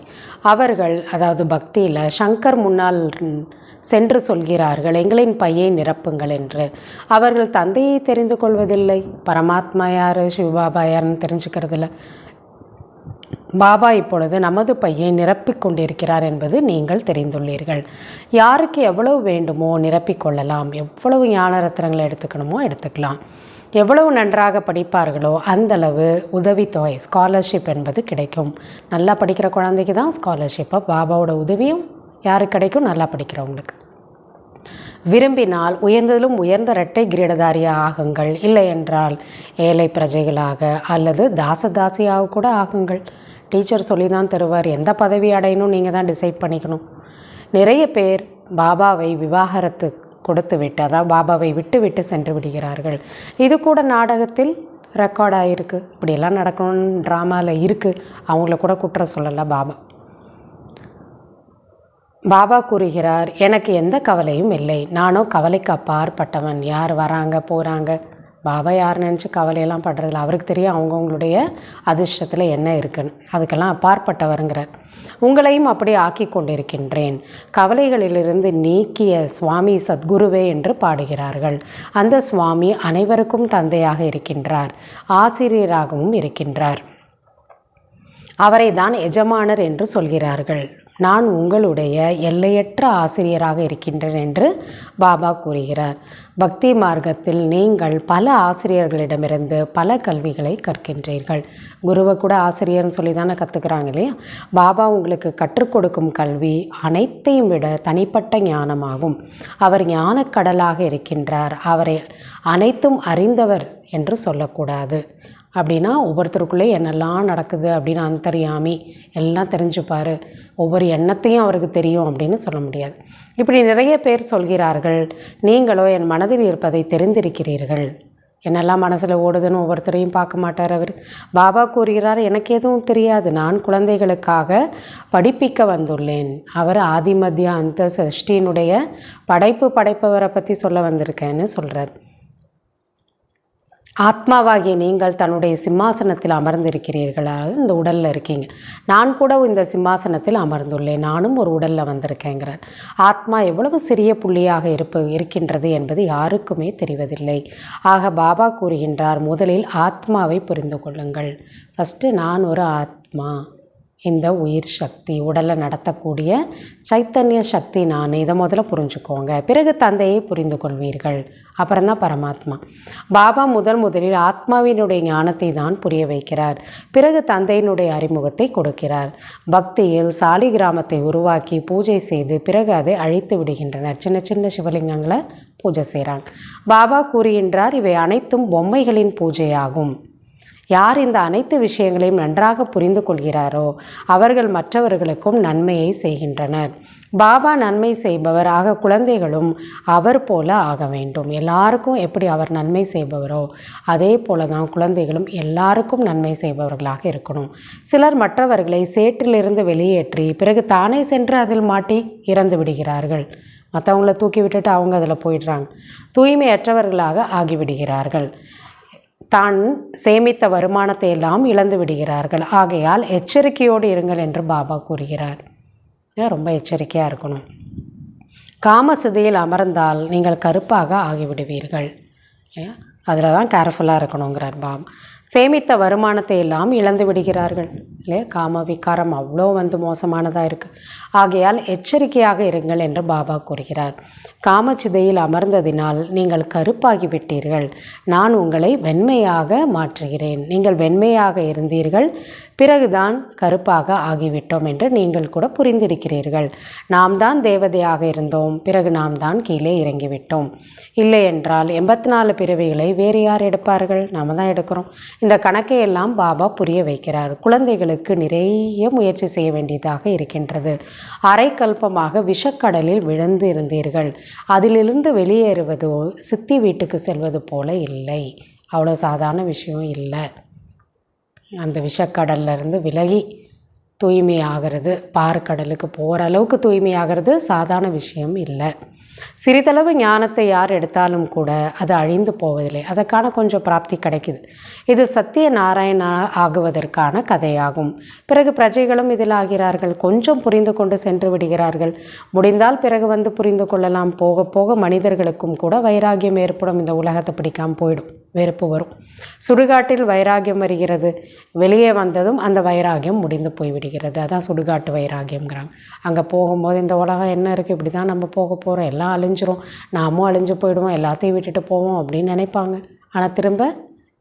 அவர்கள், அதாவது பக்தியில் சங்கர் முன்னால் சென்று சொல்கிறார்கள், எங்களின் பையை நிரப்புங்கள் என்று. அவர்கள் தந்தையை தெரிந்து கொள்வதில்லை. பரமாத்மா யார், சிவபாபா யாருன்னு தெரிஞ்சுக்கிறதில்ல. பாபா இப்பொழுது நமது பையை நிரப்பிக் கொண்டிருக்கிறார் என்பது நீங்கள் தெரிந்துள்ளீர்கள். யாருக்கு எவ்வளவு வேண்டுமோ நிரப்பிக்கொள்ளலாம். எவ்வளவு ஞான ரத்னங்களை எடுத்துக்கணுமோ எடுத்துக்கலாம். எவ்வளவு நன்றாக படிப்பார்களோ அந்தளவு உதவித்தொகை, ஸ்காலர்ஷிப் என்பது கிடைக்கும். நல்லா படிக்கிற குழந்தைக்கு தான் ஸ்காலர்ஷிப்பை. பாபாவோட உதவியும் யாருக்கு கிடைக்கும்? நல்லா படிக்கிறவங்களுக்கு. விரும்பினால் உயர்ந்ததிலும் உயர்ந்த இரட்டை கிரீடதாரியாக ஆகுங்கள். இல்லை என்றால் ஏழை பிரஜைகளாக அல்லது தாசதாசியாக கூட ஆகுங்கள். டீச்சர் சொல்லி தான் தருவார். எந்த பதவி அடையணும் நீங்கள் தான் டிசைட் பண்ணிக்கணும். நிறைய பேர் பாபாவை விவாகரத்து கொடுத்து விட்டு, அதாவது பாபாவை விட்டு விட்டு சென்று விடுகிறார்கள். இது கூட நாடகத்தில் ரெக்கார்ட் ஆகிருக்கு. இப்படியெல்லாம் நடக்கணும்னு ட்ராமாவில் இருக்குது. அவங்கள கூட குற்றம் சொல்லலை பாபா. பாபா கூறுகிறார், எனக்கு எந்த கவலையும் இல்லை. நானும் கவலைக்கு அப்பாற்பட்டவன். யார் வராங்க போகிறாங்க, பாபா யார் நினச்சி கவலையெல்லாம் படுறதில்ல. அவருக்கு தெரியும் அவங்கவுங்களுடைய அதிர்ஷ்டத்தில் என்ன இருக்குன்னு. அதுக்கெல்லாம் அப்பாற்பட்டவருங்கிறார். உங்களையும் அப்படி ஆக்கி கொண்டிருக்கின்றேன். கவலைகளிலிருந்து நீக்கிய சுவாமி சத்குருவே என்று பாடுகிறார்கள். அந்த சுவாமி அனைவருக்கும் தந்தையாக இருக்கின்றார், ஆசிரியராகவும் இருக்கின்றார். அவரை தான் எஜமானர் என்று சொல்கிறார்கள். நான் உங்களுடைய எல்லையற்ற ஆசிரியராக இருக்கின்றேன் என்று பாபா கூறுகிறார். பக்தி மார்க்கத்தில் நீங்கள் பல ஆசிரியர்களிடமிருந்து பல கல்விகளை கற்கின்றீர்கள். குருவை கூட ஆசிரியர்னு சொல்லி தானே கற்றுக்குறாங்க இல்லையா? பாபா உங்களுக்கு கற்றுக் கொடுக்கும் கல்வி அனைத்தையும் விட தனிப்பட்ட ஞானமாகும். அவர் ஞானக்கடலாக இருக்கின்றார். அவரை அனைத்தும் அறிந்தவர் என்று சொல்லக்கூடாது. அப்படின்னா ஒவ்வொருத்தருக்குள்ளே என்னெல்லாம் நடக்குது அப்படின்னு அந்தர்யாமி எல்லாம் தெரிஞ்சுப்பார், ஒவ்வொரு எண்ணத்தையும் அவருக்கு தெரியும் அப்படின்னு சொல்ல முடியாது. இப்படி நிறைய பேர் சொல்கிறார்கள். நீங்களோ என் மனதில் இருப்பதை தெரிந்திருக்கிறீர்கள். என்னெல்லாம் மனசில் ஓடுதுன்னு ஒவ்வொருத்தரையும் பார்க்க மாட்டார் அவர். பாபா கூறுகிறார், எனக்கு எதுவும் தெரியாது, நான் குழந்தைகளுக்காக படிப்பிக்க வந்துள்ளேன். அவர் ஆதி மத்திய அந்த சிருஷ்டியினுடைய படைப்பவரை பற்றி சொல்ல வந்திருக்கேன்னு சொல்கிறார். ஆத்மாவாகிய நீங்கள் தன்னுடைய சிம்மாசனத்தில் அமர்ந்திருக்கிறீர்களா? இந்த உடலில் இருக்கீங்க. நான் கூட இந்த சிம்மாசனத்தில் அமர்ந்துள்ளேன், நானும் ஒரு உடலில் வந்திருக்கேங்கிறார். ஆத்மா எவ்வளவு சிறிய புள்ளியாக இருக்கின்றது என்பது யாருக்குமே தெரிவதில்லை. ஆக பாபா கூறுகின்றார், முதலில் ஆத்மாவை புரிந்து கொள்ளுங்கள். ஃபஸ்ட்டு நான் ஒரு ஆத்மா, இந்த உயிர் சக்தி, உடலை நடத்தக்கூடிய சைத்தன்ய சக்தி நான். இதை முதல்ல புரிஞ்சுக்கோங்க. பிறகு தந்தையை புரிந்து கொள்வீர்கள். அப்புறம்தான் பரமாத்மா. பாபா முதலில் ஆத்மாவினுடைய ஞானத்தை தான் புரிய வைக்கிறார். பிறகு தந்தையினுடைய அறிமுகத்தை கொடுக்கிறார். பக்தியில் சாலி கிராமத்தை உருவாக்கி பூஜை செய்து பிறகு அதை அழித்து விடுகின்றனர். சின்ன சின்ன சிவலிங்கங்களை பூஜை செய்கிறாங்க. பாபா கூறுகின்றார், இவை அனைத்தும் பொம்மைகளின் பூஜையாகும். யார் இந்த அனைத்து விஷயங்களையும் நன்றாக புரிந்து கொள்கிறாரோ அவர்கள் மற்றவர்களுக்கும் நன்மையை செய்கின்றனர். பாபா நன்மை செய்பவர். ஆக குழந்தைகளும் அவர் போல ஆக வேண்டும். எல்லாருக்கும் எப்படி அவர் நன்மை செய்பவரோ அதே போல தான் குழந்தைகளும் எல்லாருக்கும் நன்மை செய்பவர்களாக இருக்கணும். சிலர் மற்றவர்களை சேற்றிலிருந்து வெளியேற்றி பிறகு தானே சென்று அதில் மாட்டி இறந்து விடுகிறார்கள். மற்றவங்கள தூக்கி விட்டுட்டு அவங்க அதில் போயிடுறாங்க. தூய்மையற்றவர்களாக ஆகிவிடுகிறார்கள். தான் சேமித்த வருமானத்தை எல்லாம் இழந்து விடுகிறார்கள். ஆகையால் எச்சரிக்கையோடு இருங்கள் என்று பாபா கூறுகிறார். ரொம்ப எச்சரிக்கையாக இருக்கணும். காமசிதையில் அமர்ந்தால் நீங்கள் கருப்பாக ஆகிவிடுவீர்கள். அதில் தான் கேர்ஃபுல்லாக இருக்கணுங்கிறார் பாபா. சேமித்த வருமானத்தை எல்லாம் இழந்து விடுகிறார்கள் இல்லையா? காம விகாரம் அவ்வளோ மோசமானதாக இருக்குது. ஆகையால் எச்சரிக்கையாக இருங்கள் என்று பாபா கூறுகிறார். காமச்சிதையில் அமர்ந்ததினால் நீங்கள் கருப்பாகிவிட்டீர்கள். நான் உங்களை வெண்மையாக மாற்றுகிறேன். நீங்கள் வெண்மையாக இருந்தீர்கள், பிறகுதான் கருப்பாக ஆகிவிட்டோம் என்று நீங்கள் கூட புரிந்திருக்கிறீர்கள். நாம் தான் தேவதையாக இருந்தோம், பிறகு நாம் தான் கீழே இறங்கிவிட்டோம். இல்லை என்றால் 84 பிறவிகளை வேறு யார் எடுப்பார்கள்? நாம் தான் எடுக்கிறோம். இந்த கணக்கை எல்லாம் பாபா புரிய வைக்கிறார். குழந்தைகளுக்கு நிறைய முயற்சி செய்ய வேண்டியதாக இருக்கின்றது. அரை கல்பமாக விஷக்கடலில் விழுந்து இருந்தீர்கள். அதிலிருந்து வெளியேறுவதோ சித்தி வீட்டுக்கு செல்வது போல இல்லை. அவ்வளோ சாதாரண விஷயம் இல்லை. அந்த விஷக்கடல்லிருந்து விலகி தூய்மையாகிறது, பார்க்கடலுக்கு போகிற அளவுக்கு தூய்மையாகிறது சாதாரண விஷயம் இல்லை. சிறிதளவு ஞானத்தை யார் எடுத்தாலும் கூட அது அழிந்து போவதில்லை. அதற்கான கொஞ்சம் பிராப்தி கிடைக்குது. இது சத்திய நாராயண ஆகுவதற்கான கதையாகும். பிறகு பிரஜைகளும் இதில் ஆகிறார்கள். கொஞ்சம் புரிந்து கொண்டு சென்று விடுகிறார்கள். முடிந்தால் பிறகு வந்து புரிந்து கொள்ளலாம். போக போக மனிதர்களுக்கும் கூட வைராகியம் ஏற்படும். இந்த உலகத்தை பிடிக்காமல் போயிடும், வெறுப்பு வரும். சுடுகாட்டில் வைராகியம் வருகிறது, வெளியே வந்ததும் அந்த வைராகியம் முடிந்து போய்விடுகிறது. அதான் சுடுகாட்டு வைராகியம்ங்கிறாங்க. அங்கே போகும்போது இந்த உலகம் என்ன இருக்குது, இப்படி தான் நம்ம போக போகிறோம், எல்லாம் அழிஞ்சிரும், நாமும் அழிஞ்சு போயிடுவோம், எல்லாத்தையும் விட்டுட்டு போவோம் அப்படின்னு நினைப்பாங்க. ஆனால் திரும்ப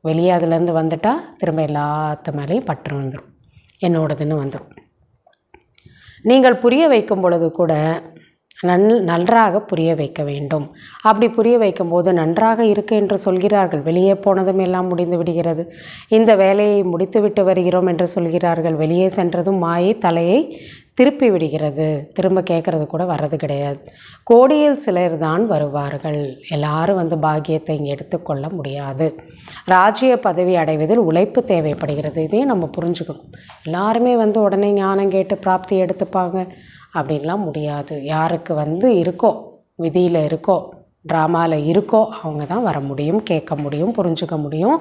வெளியே அதுலேருந்து வந்துட்டால் திரும்ப எல்லாத்து மேலேயும் பற்று வந்துடும், என்னோடதுன்னு வந்துடும். நீங்கள் புரிய வைக்கும் பொழுது கூட நன்றாக புரிய வைக்க வேண்டும். அப்படி புரிய வைக்கும்போது நன்றாக இருக்கு என்று சொல்கிறார்கள். வெளியே போனதும் எல்லாம் முடிந்து விடுகிறது. இந்த வேலையை முடித்துவிட்டு வருகிறோம் என்று சொல்கிறார்கள். வெளியே சென்றதும் மாயை தலையை திருப்பி விடுகிறது. திரும்ப கேட்குறது கூட வர்றது கிடையாது. கோடியில் சிலர் தான் வருவார்கள். எல்லாரும் வந்து பாக்கியத்தை இங்கே எடுத்துக்கொள்ள முடியாது. ராஜ்ய பதவி அடைவதில் உழைப்பு தேவைப்படுகிறது. இதையும் நம்ம புரிஞ்சுக்கணும். எல்லாருமே வந்து உடனே ஞானம் கேட்டு பிராப்தி எடுத்துப்பாங்க அப்படின்லாம் முடியாது. யாருக்கு வந்து இருக்கோ, விதியில் இருக்கோ, ட்ராமாவில் இருக்கோ, அவங்க தான் வர முடியும், கேட்க முடியும், புரிஞ்சுக்க முடியும்,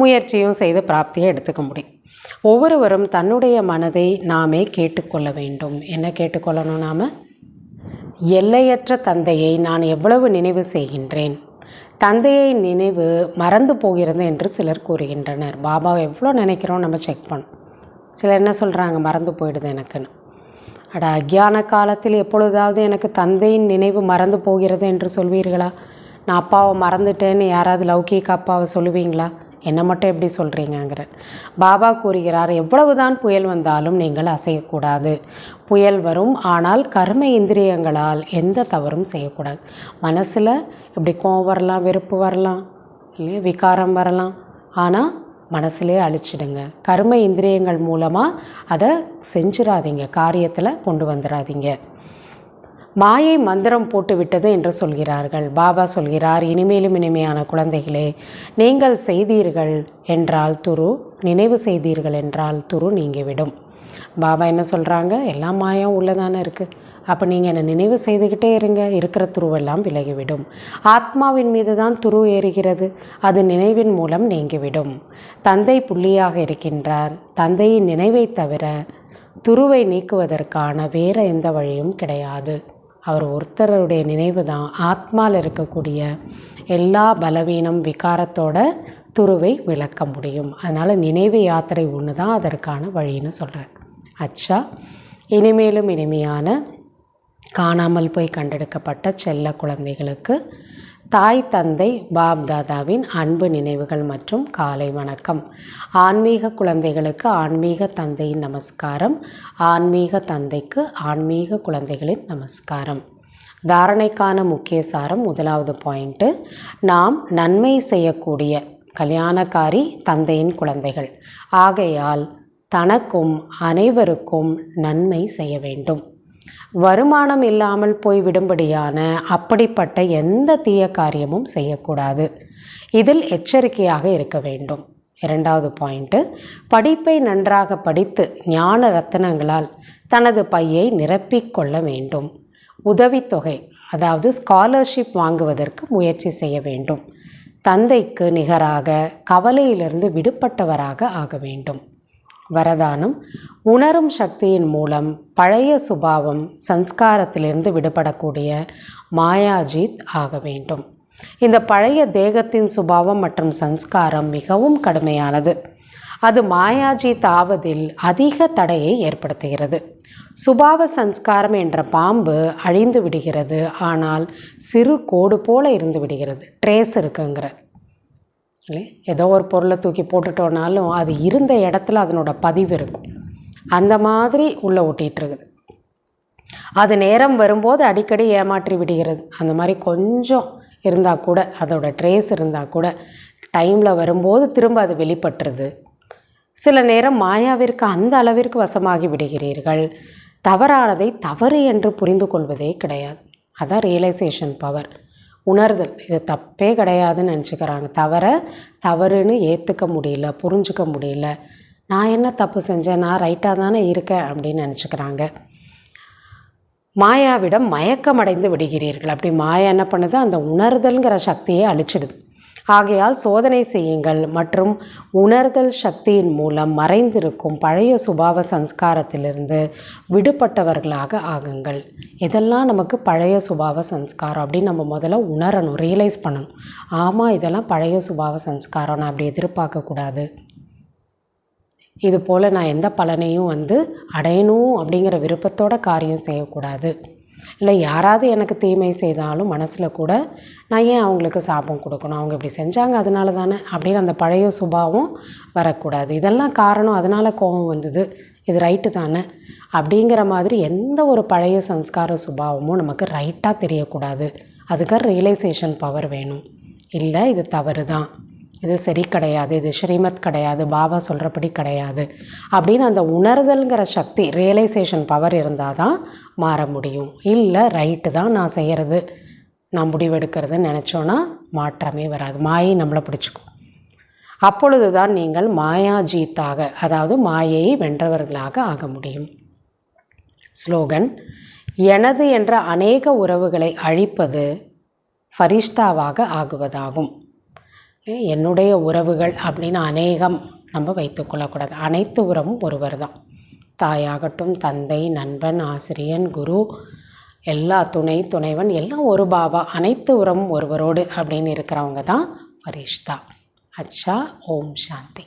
முயற்சியும் செய்து பிராப்தியை எடுத்துக்க முடியும். ஒவ்வொருவரும் தன்னுடைய மனதை நாமே கேட்டுக்கொள்ள வேண்டும். என்ன கேட்டுக்கொள்ளணும்? நாம் எல்லையற்ற தந்தையை நான் எவ்வளவு நினைவு செய்கின்றேன். தந்தையை நினைவு மறந்து போகிறது என்று சிலர் கூறுகின்றனர். பாபாவை எவ்வளோ நினைக்கிறோம் நம்ம செக் பண்ணணும். சிலர் என்ன சொல்கிறாங்க, மறந்து போயிடுது எனக்குன்னு. அட, அக்ஞான காலத்தில் எப்பொழுதாவது எனக்கு தந்தையின் நினைவு மறந்து போகிறது என்று சொல்வீர்களா? நான் அப்பாவை மறந்துட்டேன்னு யாராவது லௌகீக அப்பாவை சொல்லுவீங்களா? என்னை மட்டும் எப்படி சொல்கிறீங்கங்கிற பாபா கூறுகிறார், எவ்வளவுதான் புயல் வந்தாலும் நீங்கள் அசையக்கூடாது. புயல் வரும், ஆனால் கர்ம இந்திரியங்களால் எந்த தவறும் செய்யக்கூடாது. மனசில் இப்படி கோபம் வரலாம், வெறுப்பு வரலாம், இல்லையா, விகாரம் வரலாம், ஆனால் மனசிலே அழிச்சிடுங்க. கர்ம இந்திரியங்கள் மூலமாக அதை செஞ்சிடாதீங்க, காரியத்தில் கொண்டு வந்துடாதீங்க. மாயை மந்திரம் போட்டு விட்டது என்று சொல்கிறார்கள். பாபா சொல்கிறார், இனிமேலும் இனிமையான குழந்தைகளே, நீங்கள் செய்தீர்கள் என்றால் துரு, நினைவு செய்தீர்கள் என்றால் துரு நீங்கிவிடும். பாபா என்ன சொல்கிறாங்க, எல்லாம் மாயம் உள்ளதானே இருக்குது. அப்போ நீங்கள் என்னை நினைவு செய்துக்கிட்டே இருங்க, இருக்கிற துருவெல்லாம் விலகிவிடும். ஆத்மாவின் மீது தான் துரு ஏறுகிறது, அது நினைவின் மூலம் நீங்கிவிடும். தந்தை புள்ளியாக இருக்கின்றார். தந்தையின் நினைவை தவிர துருவை நீக்குவதற்கான வேறு எந்த வழியும் கிடையாது. அவர் ஒருத்தருடைய நினைவு தான் ஆத்மாவில் இருக்கக்கூடிய எல்லா பலவீனம் விகாரத்தோட துருவை விளக்க முடியும். அதனால் நினைவு யாத்திரை ஒன்று தான் அதற்கான வழின்னு சொல்கிறேன். அச்சா, இனிமேலும் இனிமையான காணாமல் போய் கண்டெடுக்கப்பட்ட செல்ல குழந்தைகளுக்கு தாய் தந்தை பாப் தாதாவின் அன்பு நினைவுகள் மற்றும் காலை வணக்கம். ஆன்மீக குழந்தைகளுக்கு ஆன்மீக தந்தையின் நமஸ்காரம், ஆன்மீக தந்தைக்கு ஆன்மீக குழந்தைகளின் நமஸ்காரம். தாரணைக்கான முக்கிய சாரம், முதலாவது பாயிண்ட்டு, நாம் நன்மை செய்யக்கூடிய கல்யாணக்காரி தந்தையின் குழந்தைகள். ஆகையால் தனக்கும் அனைவருக்கும் நன்மை செய்ய வேண்டும். வருமானம் இல்லாமல் போய் விடும்படியான அப்படிப்பட்ட எந்த தீய காரியமும் செய்யக்கூடாது. இதில் எச்சரிக்கையாக இருக்க வேண்டும். இரண்டாவது பாயிண்ட்டு, படிப்பை நன்றாக படித்து ஞான ரத்தினங்களால் தனது பையை நிரப்பிக்கொள்ள வேண்டும். உதவித்தொகை அதாவது ஸ்காலர்ஷிப் வாங்குவதற்கு முயற்சி செய்ய வேண்டும். தந்தைக்கு நிகராக கவலையிலிருந்து விடுபட்டவராக ஆக வேண்டும். வரதானம், உணரும் சக்தியின் மூலம் பழைய சுபாவம் சன்ஸ்காரத்திலிருந்து விடுபடக்கூடிய மாயாஜீத் ஆக வேண்டும். இந்த பழைய தேகத்தின் சுபாவம் மற்றும் சன்ஸ்காரம் மிகவும் கடுமையானது. அது மாயாஜீத் ஆவதில் அதிக தடையை ஏற்படுத்துகிறது. சுபாவ சன்ஸ்காரம் என்ற பாம்பு அழிந்து விடுகிறது, ஆனால் சிறு கோடு போல இருந்து விடுகிறது. ட்ரேஸ் இருக்குங்கிற இல்லை, ஏதோ ஒரு பொருளை தூக்கி போட்டுட்டோனாலும் அது இருந்த இடத்துல அதனோட பதிவு இருக்கும். அந்த மாதிரி உள்ளே ஒட்டிகிட்ருக்குது. அது நேரம் வரும்போது அடிக்கடி ஏமாற்றி விடுகிறது. அந்த மாதிரி கொஞ்சம் இருந்தால் கூட, அதோட ட்ரேஸ் இருந்தால் கூட டைமில் வரும்போது திரும்ப அது வெளிப்பட்டுருது. சில நேரம் மாயாவிற்கு அந்த அளவிற்கு வசமாகி விடுகிறீர்கள். தவறானதை தவறு என்று புரிந்து கொள்வதே கிடையாது. அதான் ரியலைசேஷன் பவர், உணர்தல். இது தப்பே கிடையாதுன்னு நினச்சிக்கிறாங்க. தவறுன்னு ஏற்றுக்க முடியல, புரிஞ்சுக்க முடியல. நான் என்ன தப்பு செஞ்சேன், நான் ரைட்டாக தானே இருக்கேன் அப்படின்னு நினச்சிக்கிறாங்க. மாயாவிடம் மயக்கமடைந்து விடுகிறீர்கள். அப்படி மாயா என்ன பண்ணுது, அந்த உணர்தல்ங்கிற சக்தியை அழிச்சிடுது. ஆகையால் சோதனை செய்யுங்கள் மற்றும் உணர்தல் சக்தியின் மூலம் மறைந்திருக்கும் பழைய சுபாவ சன்ஸ்காரத்திலிருந்து விடுபட்டவர்களாக ஆகுங்கள். இதெல்லாம் நமக்கு பழைய சுபாவ சன்ஸ்காரம் அப்படின்னு நம்ம முதல்ல உணரணும், ரியலைஸ் பண்ணணும். ஆமாம், இதெல்லாம் பழைய சுபாவ சன்ஸ்காரம், நான் அப்படி எதிர்பார்க்கக்கூடாது. இது போல் நான் எந்த பலனையும் அடையணும் அப்படிங்கிற விருப்பத்தோட காரியம் செய்யக்கூடாது. இல்லை, யாராவது எனக்கு தீமை செய்தாலும் மனசில் கூட நான் ஏன் அவங்களுக்கு சாபம் கொடுக்கணும், அவங்க இப்படி செஞ்சாங்க அதனால தானே அப்படின்னு அந்த பழைய சுபாவம் வரக்கூடாது. இதெல்லாம் காரணம், அதனால் கோபம் வந்தது, இது ரைட்டு தானே அப்படிங்கிற மாதிரி எந்த ஒரு பழைய சன்ஸ்கார சுபாவமும் நமக்கு ரைட்டாக தெரியக்கூடாது. அதுக்கு ரியலைசேஷன் பவர் வேணும். இல்லை, இது தவறு தான், இது சரி கிடையாது, இது ஸ்ரீமத் கிடையாது, பாபா சொல்கிறபடி கிடையாது அப்படின்னு அந்த உணர்தல்ங்கிற சக்தி, ரியலைசேஷன் பவர் இருந்தால் தான் மாற முடியும். இல்லை, ரைட்டு தான் நான் செய்கிறது, நான் முடிவெடுக்கிறதுன்னு நினச்சோன்னா மாற்றமே வராது. மாயை நம்மளை பிடிச்சிக்கும். அப்பொழுது தான் நீங்கள் மாயாஜீத்தாக, அதாவது மாயையை வென்றவர்களாக ஆக முடியும். ஸ்லோகன், எனது என்ற அநேக உறவுகளை அழிப்பது ஃபரிஷ்தாவாக ஆகுவதாகும். என்னுடைய உறவுகள் அப்படின்னு அநேகம் நம்ம வைத்துக்கொள்ளக்கூடாது. அனைத்து உறவும் ஒருவர் தான். தாயாகட்டும், தந்தை, நண்பன், ஆசிரியன், குரு, எல்லா துணைவன் எல்லாம் ஒரு பாபா. அனைத்து உறவும் ஒருவரோடு அப்படின்னு இருக்கிறவங்க தான் ஃபரிஷ்தா. அச்சா, ஓம் சாந்தி.